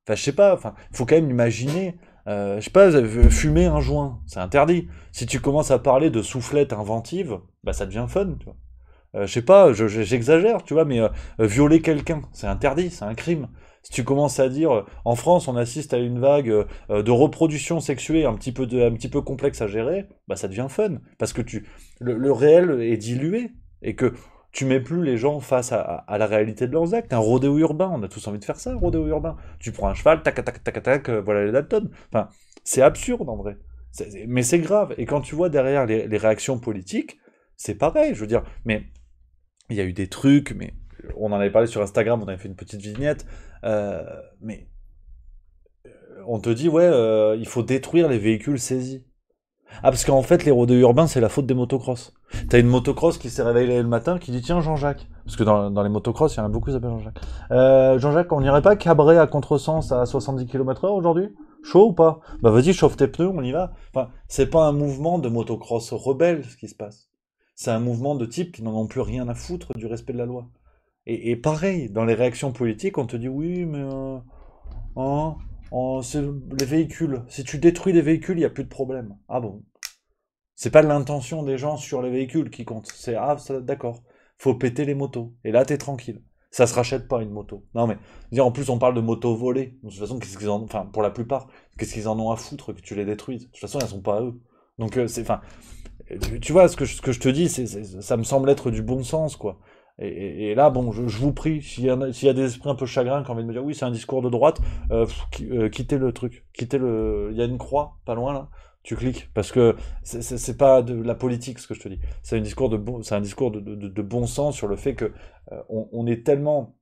Enfin, je sais pas, enfin, faut quand même imaginer, je sais pas, fumer un joint, c'est interdit. Si tu commences à parler de soufflette inventive, bah ça devient fun, tu vois. Je sais pas, j'exagère, tu vois, mais violer quelqu'un, c'est interdit, c'est un crime. Si tu commences à dire, en France, on assiste à une vague de reproduction sexuée un petit peu complexe à gérer, bah ça devient fun, parce que le réel est dilué, et que tu mets plus les gens face à la réalité de leurs actes. Un rodéo urbain, on a tous envie de faire ça, un rodéo urbain. Tu prends un cheval, tac, tac, tac, tac, voilà les Dalton. Enfin, c'est absurde en vrai. Mais c'est grave. Et quand tu vois derrière les réactions politiques, c'est pareil, je veux dire. Mais il y a eu des trucs, mais on en avait parlé sur Instagram, on avait fait une petite vignette. Mais on te dit, ouais, il faut détruire les véhicules saisis. Ah, parce qu'en fait, les rodéos urbains, c'est la faute des motocross. T'as une motocross qui s'est réveillée le matin qui dit tiens, Jean-Jacques. Parce que dans les motocross, il y en a beaucoup qui s'appellent Jean-Jacques. Jean-Jacques, on n'irait pas cabrer à contresens à 70 km/h aujourd'hui? Chaud ou pas? Bah vas-y, chauffe tes pneus, on y va. Enfin, c'est pas un mouvement de motocross rebelle, ce qui se passe. C'est un mouvement de types qui n'en ont plus rien à foutre du respect de la loi. Et pareil, dans les réactions politiques, on te dit oui, mais hein, c'est les véhicules. Si tu détruis les véhicules, il n'y a plus de problème. Ah bon? C'est pas l'intention des gens sur les véhicules qui compte. C'est ah, d'accord. Faut péter les motos. Et là, t'es tranquille. Ça se rachète pas une moto. Non mais, en plus, on parle de motos volées. De toute façon, qu'est-ce qu'ils en, enfin, pour la plupart, qu'est-ce qu'ils en ont à foutre que tu les détruises? De toute façon, elles sont pas à eux. Donc, enfin, tu vois, ce que je te dis, ça me semble être du bon sens, quoi. Et là, bon, je vous prie, s'il y a des esprits un peu chagrins qui ont envie de me dire, oui, c'est un discours de droite, quittez le truc. Il y a une croix, pas loin, là. Tu cliques, parce que c'est pas de la politique, ce que je te dis. C'est un discours de bon sens sur le fait que on est tellement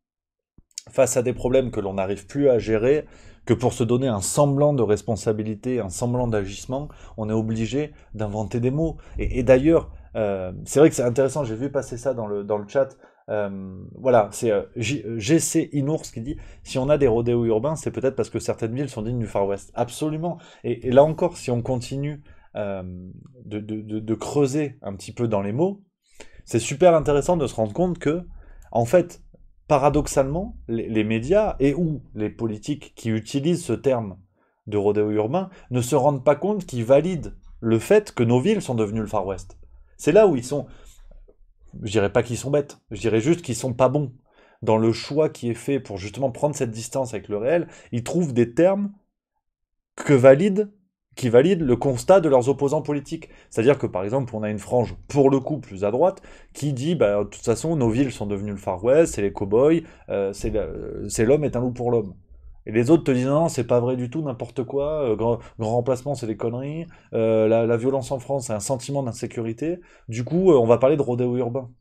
face à des problèmes que l'on n'arrive plus à gérer, que pour se donner un semblant de responsabilité, un semblant d'agissement, on est obligé d'inventer des mots. Et d'ailleurs, c'est vrai que c'est intéressant, j'ai vu passer ça dans le chat. Voilà, c'est GC Inours qui dit si on a des rodéos urbains, c'est peut-être parce que certaines villes sont dignes du Far West. Absolument. Et là encore, si on continue de creuser un petit peu dans les mots, c'est super intéressant de se rendre compte que, en fait, paradoxalement, les médias et ou les politiques qui utilisent ce terme de rodéo urbain ne se rendent pas compte qu'ils valident le fait que nos villes sont devenues le Far West. C'est là où ils sont, je dirais pas qu'ils sont bêtes, je dirais juste qu'ils sont pas bons. Dans le choix qui est fait pour justement prendre cette distance avec le réel, ils trouvent des termes que valident, qui valident le constat de leurs opposants politiques. C'est-à-dire que par exemple, on a une frange, pour le coup, plus à droite, qui dit, bah, de toute façon, nos villes sont devenues le Far West, c'est les cow-boys, c'est l'homme est un loup pour l'homme. Et les autres te disent non, c'est pas vrai du tout, n'importe quoi, grand remplacement, c'est des conneries, la violence en France, c'est un sentiment d'insécurité, du coup, on va parler de rodéo urbain.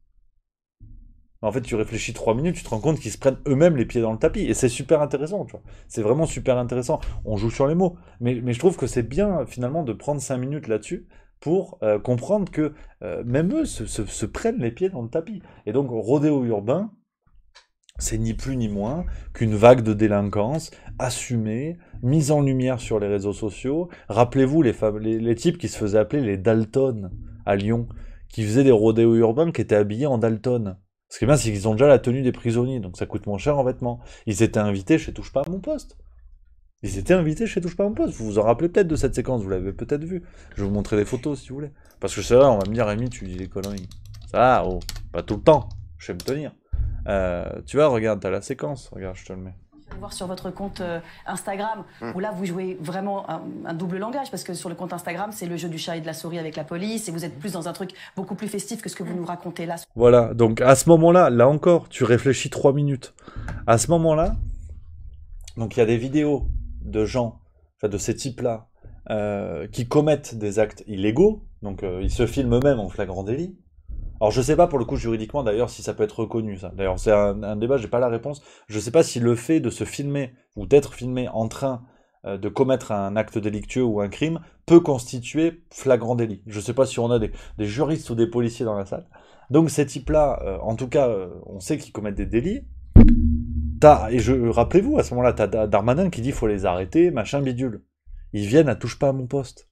En fait, tu réfléchis 3 minutes, tu te rends compte qu'ils se prennent eux-mêmes les pieds dans le tapis. Et c'est super intéressant, tu vois. C'est vraiment super intéressant. On joue sur les mots. Mais je trouve que c'est bien, finalement, de prendre 5 minutes là-dessus pour comprendre que même eux se prennent les pieds dans le tapis. Et donc, rodéo urbain, c'est ni plus ni moins qu'une vague de délinquance assumée, mise en lumière sur les réseaux sociaux. Rappelez-vous les types qui se faisaient appeler les Dalton à Lyon, qui faisaient des rodéos urbains qui étaient habillés en Dalton. Ce qui est bien, c'est qu'ils ont déjà la tenue des prisonniers, donc ça coûte moins cher en vêtements. Ils étaient invités chez Touche pas à mon poste. Ils étaient invités chez Touche pas à mon poste. Vous vous en rappelez peut-être de cette séquence, vous l'avez peut-être vu. Je vais vous montrer des photos si vous voulez. Parce que c'est vrai, on va me dire, Rémi, tu dis des conneries. Ça va, oh, pas tout le temps. Je sais me tenir. Tu vois, regarde, t'as la séquence. Regarde, je te le mets. Je vais voir sur votre compte Instagram, où là vous jouez vraiment un double langage, parce que sur le compte Instagram, c'est le jeu du chat et de la souris avec la police, et vous êtes plus dans un truc beaucoup plus festif que ce que vous nous racontez là. Voilà, donc à ce moment-là, là encore, tu réfléchis 3 minutes. À ce moment-là, donc il y a des vidéos de gens, enfin de ces types-là, qui commettent des actes illégaux, donc ils se filment eux-mêmes en flagrant délit. Alors je sais pas pour le coup juridiquement d'ailleurs si ça peut être reconnu ça. D'ailleurs c'est un débat, j'ai pas la réponse. Je sais pas si le fait de se filmer ou d'être filmé en train de commettre un acte délictueux ou un crime peut constituer flagrant délit. Je sais pas si on a des juristes ou des policiers dans la salle. Donc ces types-là, en tout cas, on sait qu'ils commettent des délits. Rappelez-vous, à ce moment-là, t'as Darmanin qui dit faut les arrêter, machin bidule. Ils viennent à touche pas à mon poste.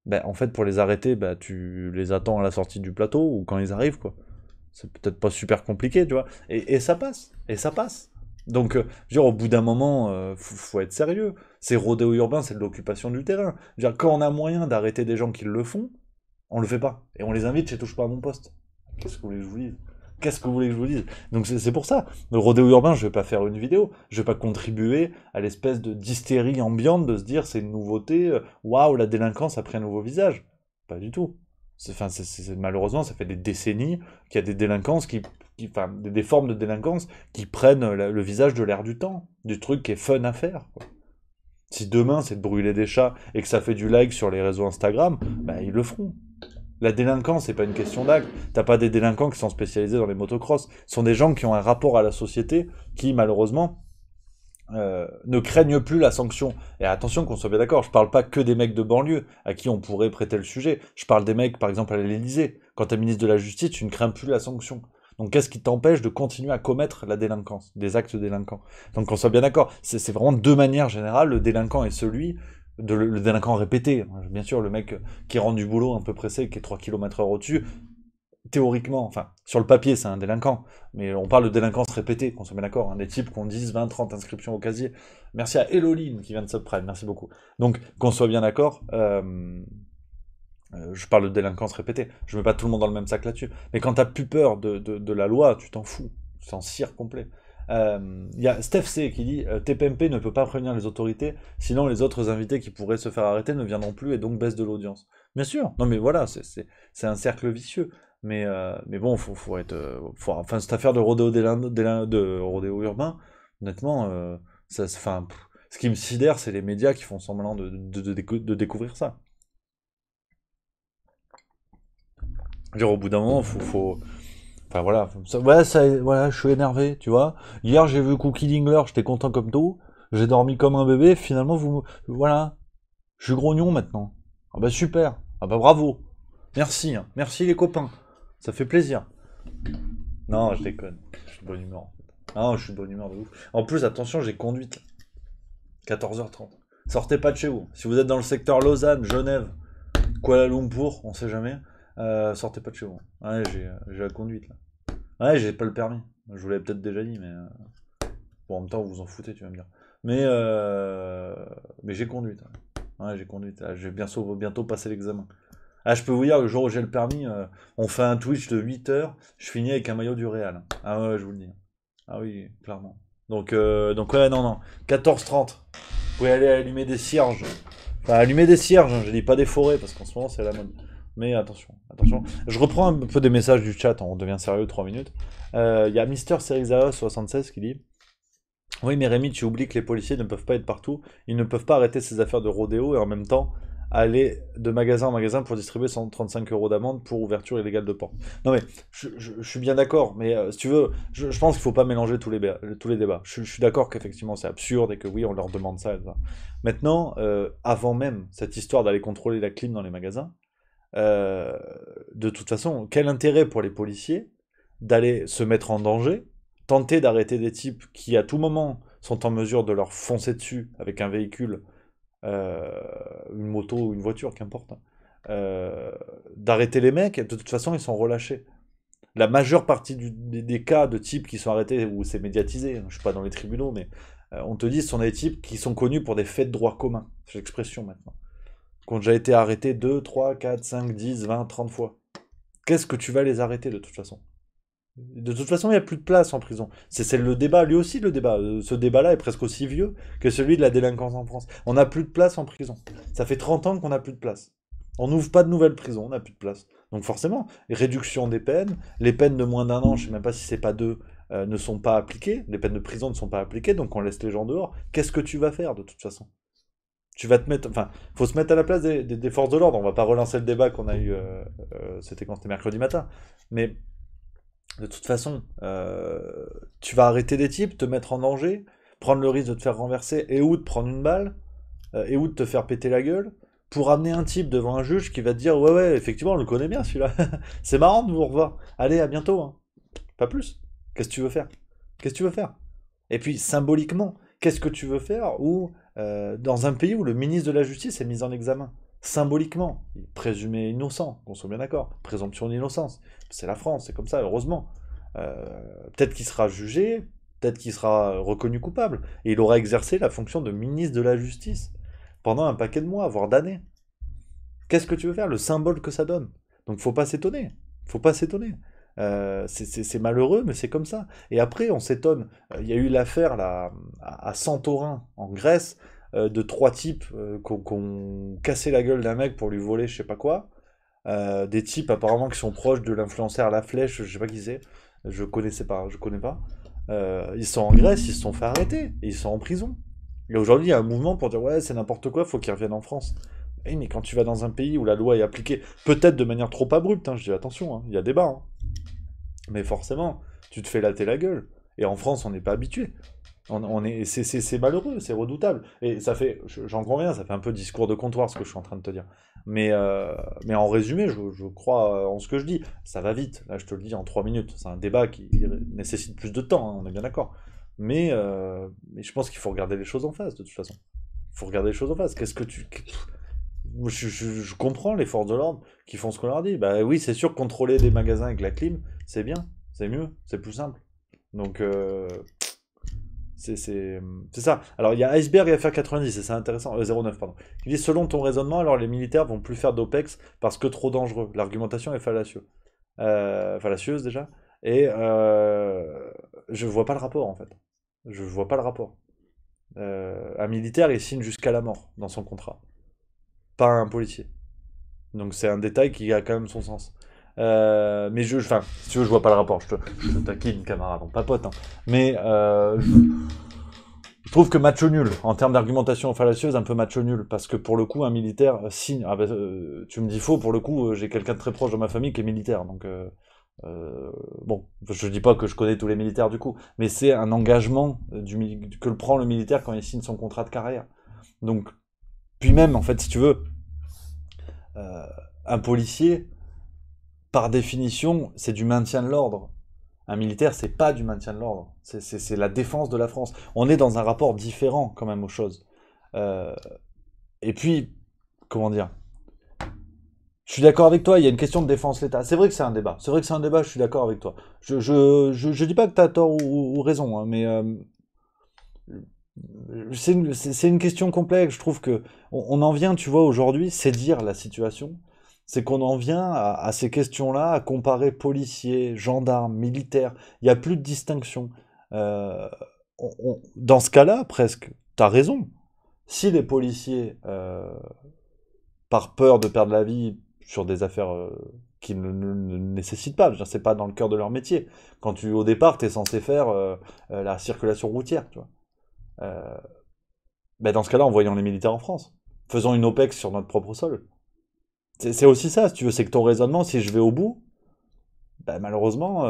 Ben, en fait, pour les arrêter, ben, tu les attends à la sortie du plateau ou quand ils arrivent, quoi. C'est peut-être pas super compliqué, tu vois. Et ça passe. Et ça passe. Donc, je veux dire, au bout d'un moment, faut être sérieux. C'est rodéo urbain, c'est de l'occupation du terrain. Je veux dire, quand on a moyen d'arrêter des gens qui le font, on le fait pas. Et on les invite chez Touche pas à mon poste. Qu'est-ce que vous voulez que je vous dise? Qu'est-ce que vous voulez que je vous dise? Donc c'est pour ça. Le rodéo urbain, je vais pas faire une vidéo. Je vais pas contribuer à l'espèce de d'hystérie ambiante de se dire c'est une nouveauté. Waouh, la délinquance a pris un nouveau visage. Pas du tout. Malheureusement, ça fait des décennies qu'il y a des délinquances enfin, des formes de délinquance qui prennent le visage de l'air du temps, du truc qui est fun à faire, quoi. Si demain c'est de brûler des chats et que ça fait du like sur les réseaux Instagram, bah ils le feront. La délinquance, c'est pas une question d'acte. T'as pas des délinquants qui sont spécialisés dans les motocross. Ce sont des gens qui ont un rapport à la société qui, malheureusement, ne craignent plus la sanction. Et attention qu'on soit bien d'accord, je parle pas que des mecs de banlieue à qui on pourrait prêter le sujet. Je parle des mecs, par exemple, à l'Élysée. Quand t'es ministre de la Justice, tu ne crains plus la sanction. Donc qu'est-ce qui t'empêche de continuer à commettre la délinquance, des actes délinquants? Donc qu'on soit bien d'accord, c'est vraiment deux manières générales. Le délinquant est celui le délinquant répété. Bien sûr, le mec qui rentre du boulot un peu pressé, qui est 3 km/h au-dessus, théoriquement, enfin, sur le papier, c'est un délinquant, mais on parle de délinquance répétée, qu'on soit bien d'accord, hein, des types qui ont 10, 20, 30 inscriptions au casier. Merci à Eloline qui vient de subprime, merci beaucoup. Donc, qu'on soit bien d'accord, je parle de délinquance répétée, je mets pas tout le monde dans le même sac là-dessus, mais quand t'as plus peur de la loi, tu t'en fous, tu t'en cires complet. Il y a Steph C qui dit TPMP ne peut pas prévenir les autorités, sinon les autres invités qui pourraient se faire arrêter ne viendront plus et donc baisse de l'audience. Bien sûr, non mais voilà, c'est un cercle vicieux. Mais bon, faut être. Enfin, cette affaire de rodéo, de rodéo urbain, honnêtement, enfin, ce qui me sidère, c'est les médias qui font semblant de découvrir ça. Genre, au bout d'un moment, enfin voilà, voilà, je suis énervé, tu vois. Hier, j'ai vu Cookie Dingler, j'étais content comme tout. J'ai dormi comme un bébé, finalement, voilà. Je suis grognon maintenant. Ah bah super. Ah bah bravo. Merci, hein. Merci les copains. Ça fait plaisir. Non, je déconne. Je suis de bonne humeur, en fait. Non, je suis de bonne humeur de ouf. En plus, attention, j'ai conduite. 14h30. Sortez pas de chez vous. Si vous êtes dans le secteur Lausanne, Genève, Kuala Lumpur, on sait jamais, sortez pas de chez vous. Ouais, j'ai la conduite là. Ouais, j'ai pas le permis. Je vous l'avais peut-être déjà dit, mais bon, en même temps, vous vous en foutez, tu vas me dire. Mais j'ai conduite. Ouais, j'ai conduite. Ah, je vais bientôt passer l'examen. Ah, je peux vous dire, le jour où j'ai le permis, on fait un Twitch de 8 heures, je finis avec un maillot du Real. Ah ouais, je vous le dis. Ah oui, clairement. Donc ouais, non. 14h30. Vous pouvez aller allumer des cierges. Enfin, allumer des cierges, hein, je dis pas des forêts, parce qu'en ce moment, c'est la mode. Mais attention. Je reprends un peu des messages du chat, on devient sérieux 3 minutes. Il y a Mister Serizaos 76 qui dit: oui, mais Rémi, tu oublies que les policiers ne peuvent pas être partout. Ils ne peuvent pas arrêter ces affaires de rodéo et en même temps aller de magasin en magasin pour distribuer 135 euros d'amende pour ouverture illégale de porte. Non mais, je suis bien d'accord, mais si tu veux, je pense qu'il faut pas mélanger tous les débats. Je suis d'accord qu'effectivement c'est absurde et que oui, on leur demande ça, etc. Maintenant, avant même cette histoire d'aller contrôler la clim dans les magasins, euh, de toute façon, quel intérêt pour les policiers d'aller se mettre en danger, tenter d'arrêter des types qui à tout moment sont en mesure de leur foncer dessus avec un véhicule, euh, une moto ou une voiture, qu'importe, hein, d'arrêter les mecs, et de toute façon ils sont relâchés. La majeure partie des cas de types qui sont arrêtés, où c'est médiatisé, hein, je suis pas dans les tribunaux, mais on te dit ce sont des types qui sont connus pour des faits de droit commun, c'est l'expression maintenant, qui ont déjà été arrêtés 2, 3, 4, 5, 10, 20, 30 fois. Qu'est-ce que tu vas les arrêter de toute façon? De toute façon, il n'y a plus de place en prison. C'est le débat, lui aussi le débat. Ce débat-là est presque aussi vieux que celui de la délinquance en France. On n'a plus de place en prison. Ça fait 30 ans qu'on n'a plus de place. On n'ouvre pas de nouvelles prisons, on n'a plus de place. Donc forcément, réduction des peines, les peines de moins d'un an, je ne sais même pas si c'est pas deux, ne sont pas appliquées, les peines de prison ne sont pas appliquées, donc on laisse les gens dehors. Qu'est-ce que tu vas faire de toute façon? Tu vas te mettre, enfin, faut se mettre à la place des forces de l'ordre. On va pas relancer le débat qu'on a eu, c'était quand c'était mercredi matin. Mais de toute façon, tu vas arrêter des types, te mettre en danger, prendre le risque de te faire renverser et ou de prendre une balle, et ou de te faire péter la gueule, pour amener un type devant un juge qui va te dire: ouais, ouais, effectivement, on le connaît bien celui-là. C'est marrant de vous revoir. Allez, à bientôt, hein. Pas plus. Qu'est-ce que tu veux faire? Qu'est-ce que tu veux faire? Et puis, symboliquement, qu'est-ce que tu veux faire dans un pays où le ministre de la Justice est mis en examen? Symboliquement, il est présumé innocent, qu'on soit bien d'accord. Présomption d'innocence. C'est la France, c'est comme ça, heureusement. Euh, Peut-être qu'il sera jugé, peut-être qu'il sera reconnu coupable. Et il aura exercé la fonction de ministre de la Justice pendant un paquet de mois, voire d'années. Qu'est-ce que tu veux faire? Le symbole que ça donne. Donc faut pas s'étonner. Faut pas s'étonner. C'est malheureux, mais c'est comme ça. Et après, on s'étonne. Il y a eu l'affaire là, à Santorin, en Grèce, de trois types qui ont cassé la gueule d'un mec pour lui voler je sais pas quoi. des types apparemment qui sont proches de l'influenceur La Flèche, je sais pas qui c'est, je connais pas. Ils sont en Grèce, ils se sont fait arrêter, et ils sont en prison. Et aujourd'hui, il y a un mouvement pour dire ouais, c'est n'importe quoi, faut qu'ils reviennent en France. Oui, mais quand tu vas dans un pays où la loi est appliquée, peut-être de manière trop abrupte, hein, je dis attention, hein, il y a débat, hein, mais forcément, tu te fais latter la gueule. Et en France, on n'est pas habitué. C'est malheureux, c'est redoutable. Et ça fait, j'en conviens, ça fait un peu discours de comptoir ce que je suis en train de te dire. Mais en résumé, je crois en ce que je dis. Ça va vite, là je te le dis en 3 minutes. C'est un débat qui nécessite plus de temps, hein, on est bien d'accord. Mais je pense qu'il faut regarder les choses en face, de toute façon. Il faut regarder les choses en face. Qu'est-ce que tu... Je comprends les forces de l'ordre qui font ce qu'on leur dit. Bah oui, c'est sûr, contrôler des magasins avec la clim, c'est bien, c'est mieux, c'est plus simple. Donc, c'est ça. Alors, il y a Iceberg et FR90, et c'est intéressant, 09, pardon. Il dit, selon ton raisonnement, alors les militaires vont plus faire d'OPEX parce que trop dangereux. L'argumentation est fallacieuse déjà. Et je vois pas le rapport, en fait. Je vois pas le rapport. Un militaire, il signe jusqu'à la mort dans son contrat, pas un policier. Donc c'est un détail qui a quand même son sens. Mais enfin, si tu veux, je vois pas le rapport. Je te taquine, camarade, on papote. Hein. Mais je trouve que match nul, en termes d'argumentation fallacieuse, un peu match nul. Parce que pour le coup, un militaire signe. Ah bah, tu me dis faux, pour le coup, j'ai quelqu'un de très proche dans ma famille qui est militaire. Donc, bon, je dis pas que je connais tous les militaires du coup. Mais c'est un engagement que le prend le militaire quand il signe son contrat de carrière. Donc, puis même, en fait, si tu veux, euh, un policier par définition, c'est du maintien de l'ordre. Un militaire, c'est pas du maintien de l'ordre. C'est la défense de la France. On est dans un rapport différent quand même aux choses. Euh, et puis, comment dire, je suis d'accord avec toi, il y a une question de défense de l'État. C'est vrai que c'est un débat. C'est vrai que c'est un débat, je suis d'accord avec toi. Je dis pas que tu as tort ou raison, hein, mais c'est une question complexe. Je trouve que on en vient, tu vois, aujourd'hui, c'est dire la situation. C'est qu'on en vient à ces questions-là, à comparer policiers, gendarmes, militaires. Il n'y a plus de distinction. Euh, dans ce cas-là, presque, t'as raison. Si les policiers, par peur de perdre la vie sur des affaires qui ne nécessitent pas, je veux dire, c'est pas dans le cœur de leur métier. Quand au départ, tu es censé faire la circulation routière, tu vois. Euh, ben dans ce cas-là, envoyons les militaires en France. Faisons une OPEX sur notre propre sol. C'est aussi ça, si tu veux, c'est que ton raisonnement, si je vais au bout, bah, malheureusement,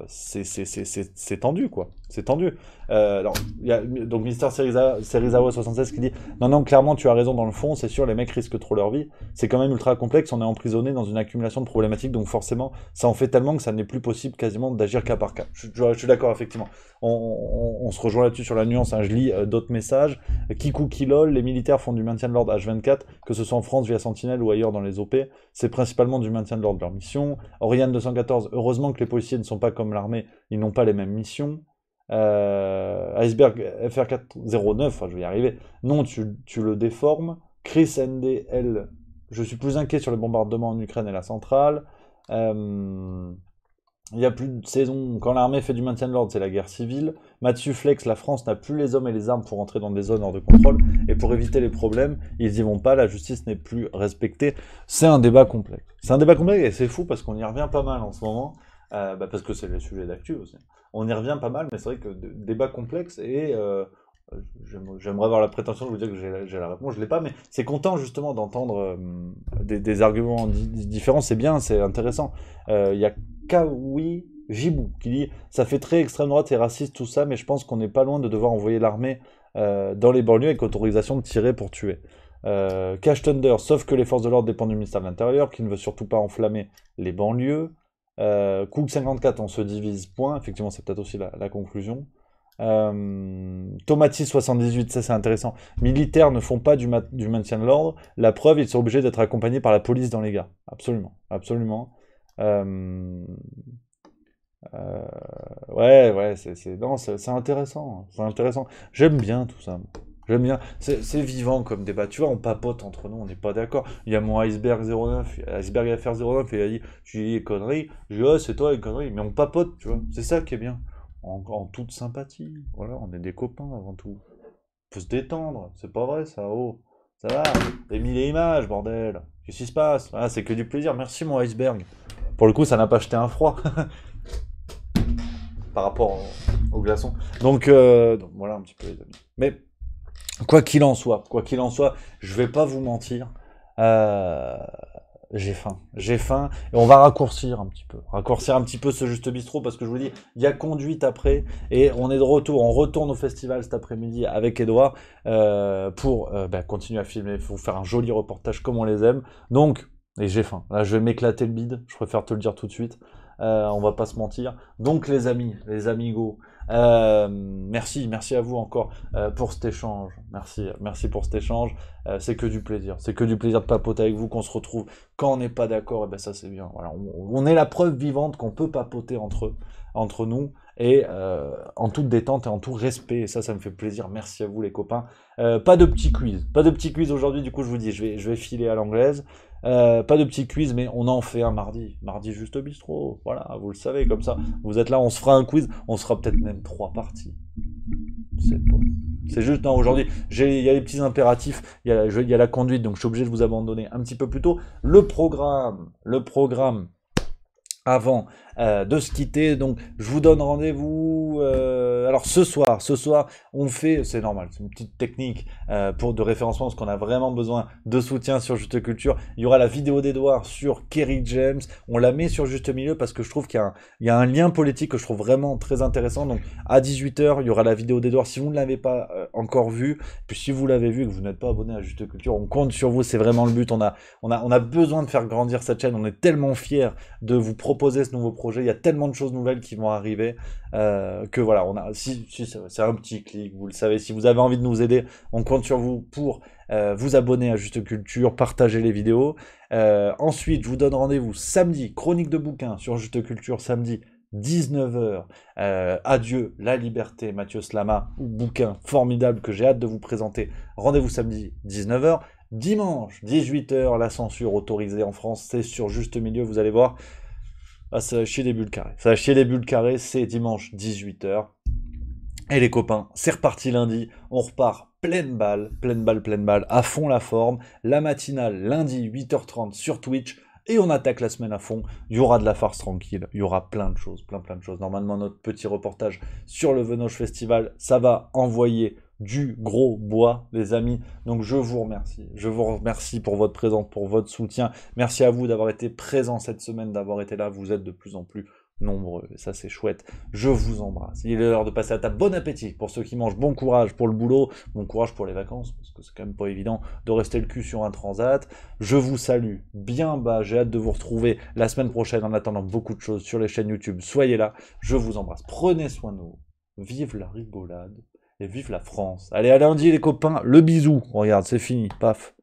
c'est tendu, quoi. C'est tendu. Alors, il y a donc Mister Serizawa 76 qui dit non, non, clairement, tu as raison dans le fond, c'est sûr, les mecs risquent trop leur vie. C'est quand même ultra complexe, on est emprisonné dans une accumulation de problématiques, donc forcément, ça en fait tellement que ça n'est plus possible quasiment d'agir cas par cas. Je suis d'accord, effectivement. On se rejoint là-dessus sur la nuance, hein. Je lis d'autres messages. Kikou Kilol, les militaires font du maintien de l'ordre H24, que ce soit en France via Sentinelle ou ailleurs dans les OP. C'est principalement du maintien de l'ordre de leur mission. Oriane 214, heureusement que les policiers ne sont pas comme l'armée, ils n'ont pas les mêmes missions. Iceberg FR409, enfin, je vais y arriver. Non, tu le déformes. Chris NDL, je suis plus inquiet sur les bombardements en Ukraine et la centrale. Il n'y a plus de saison. Quand l'armée fait du maintien de l'ordre, c'est la guerre civile. Mathieu Flex, la France n'a plus les hommes et les armes pour entrer dans des zones hors de contrôle. Et pour éviter les problèmes, ils n'y vont pas. La justice n'est plus respectée. C'est un débat complexe. C'est un débat complexe et c'est fou parce qu'on y revient pas mal en ce moment. Parce que c'est le sujet d'actu aussi. On y revient pas mal, mais c'est vrai que débat complexe et j'aimerais avoir la prétention de vous dire que j'ai la réponse. Je l'ai pas, mais c'est content justement d'entendre des arguments différents. C'est bien, c'est intéressant. Il y a Kawi Jibou qui dit ça fait très extrême droite et raciste tout ça, mais je pense qu'on n'est pas loin de devoir envoyer l'armée dans les banlieues avec autorisation de tirer pour tuer. Cash Thunder, sauf que les forces de l'ordre dépendent du ministère de l'Intérieur, qui ne veut surtout pas enflammer les banlieues. Cook 54, on se divise, point. Effectivement, c'est peut-être aussi la conclusion. Tomatis 78, ça c'est intéressant. Militaires ne font pas du maintien de l'ordre. La preuve, ils sont obligés d'être accompagnés par la police dans les gares. Absolument, absolument. Ouais, ouais, non, c'est intéressant, c'est intéressant. J'aime bien tout ça. J'aime bien. C'est vivant comme débat. Tu vois, on papote entre nous, on n'est pas d'accord. Il y a mon Iceberg 09, Iceberg FR09, et il a dit, tu dis des conneries. Je dis, oh, c'est toi les conneries. Mais on papote, tu vois. C'est ça qui est bien. En toute sympathie. Voilà, on est des copains avant tout. Faut se détendre. C'est pas vrai, ça, oh. Ça va. Des mille et images, bordel. Qu'est-ce qui se passe? Ah, c'est que du plaisir. Merci, mon iceberg. Pour le coup, ça n'a pas jeté un froid par rapport au glaçon. Donc voilà un petit peu, les amis. Mais quoi qu'il en soit, je vais pas vous mentir. Euh, j'ai faim, et on va raccourcir un petit peu ce juste bistrot parce que je vous dis, il y a conduite après, et on est de retour, on retourne au festival cet après-midi avec Edouard pour continuer à filmer, vous faire un joli reportage comme on les aime. Donc, et j'ai faim. Là, je vais m'éclater le bide. Je préfère te le dire tout de suite. On va pas se mentir. Donc, les amis, les amigos, merci à vous encore pour cet échange. Merci pour cet échange. C'est que du plaisir. C'est que du plaisir de papoter avec vous, qu'on se retrouve quand on n'est pas d'accord. Et ben ça, c'est bien. Voilà, on est la preuve vivante qu'on peut papoter entre nous et en toute détente et en tout respect. Et ça me fait plaisir. Merci à vous, les copains. Pas de petit quiz aujourd'hui. Du coup, je vous dis, je vais filer à l'anglaise. Pas de petit quiz, mais on en fait un mardi. Mardi juste bistrot. Voilà, vous le savez, comme ça. Vous êtes là, on se fera un quiz. On sera peut-être même 3 parties. C'est pas. C'est juste, non, aujourd'hui, il y a les petits impératifs, il y a la conduite, donc je suis obligé de vous abandonner un petit peu plus tôt. Le programme avant de se quitter, donc je vous donne rendez-vous. Alors ce soir, on fait, c'est normal, c'est une petite technique de référencement parce qu'on a vraiment besoin de soutien sur Juste Culture. Il y aura la vidéo d'Edouard sur Kerry James. On la met sur Juste Milieu parce que je trouve qu'il y a un lien politique que je trouve vraiment très intéressant. Donc à 18h, il y aura la vidéo d'Edouard. Si vous ne l'avez pas encore vue, puis si vous l'avez vue et que vous n'êtes pas abonné à Juste Culture, on compte sur vous. C'est vraiment le but. On a besoin de faire grandir cette chaîne. On est tellement fiers de vous proposer ce nouveau projet. Il y a tellement de choses nouvelles qui vont arriver que voilà, c'est un petit clic, vous le savez. Si vous avez envie de nous aider, on compte sur vous pour vous abonner à Juste Culture, partager les vidéos. Ensuite, je vous donne rendez-vous samedi, chronique de bouquins sur Juste Culture, samedi 19h. Adieu la liberté, Mathieu Slama, bouquin formidable que j'ai hâte de vous présenter. Rendez-vous samedi 19h. Dimanche 18h, la censure autorisée en France, c'est sur Juste Milieu, vous allez voir. Ah, ça va chier des bulles carrées. C'est dimanche 18h. Et les copains, c'est reparti lundi. On repart pleine balle, à fond la forme. La matinale, lundi 8h30 sur Twitch. Et on attaque la semaine à fond. Il y aura de la farce tranquille. Il y aura plein de choses. Normalement, notre petit reportage sur le Venoge Festival, ça va envoyer du gros bois, les amis. Donc je vous remercie pour votre présence, pour votre soutien. Merci à vous d'avoir été présents cette semaine, d'avoir été là. Vous êtes de plus en plus nombreux, et ça c'est chouette. Je vous embrasse. Il est l'heure de passer à table. Bon appétit pour ceux qui mangent. Bon courage pour le boulot, bon courage pour les vacances, parce que c'est quand même pas évident de rester le cul sur un transat. Je vous salue bien bas. J'ai hâte de vous retrouver la semaine prochaine. En attendant, beaucoup de choses sur les chaînes YouTube. Soyez là. Je vous embrasse. Prenez soin de vous. Vive la rigolade. Et vive la France. Allez, à lundi les copains, le bisou. Regarde, c'est fini, paf.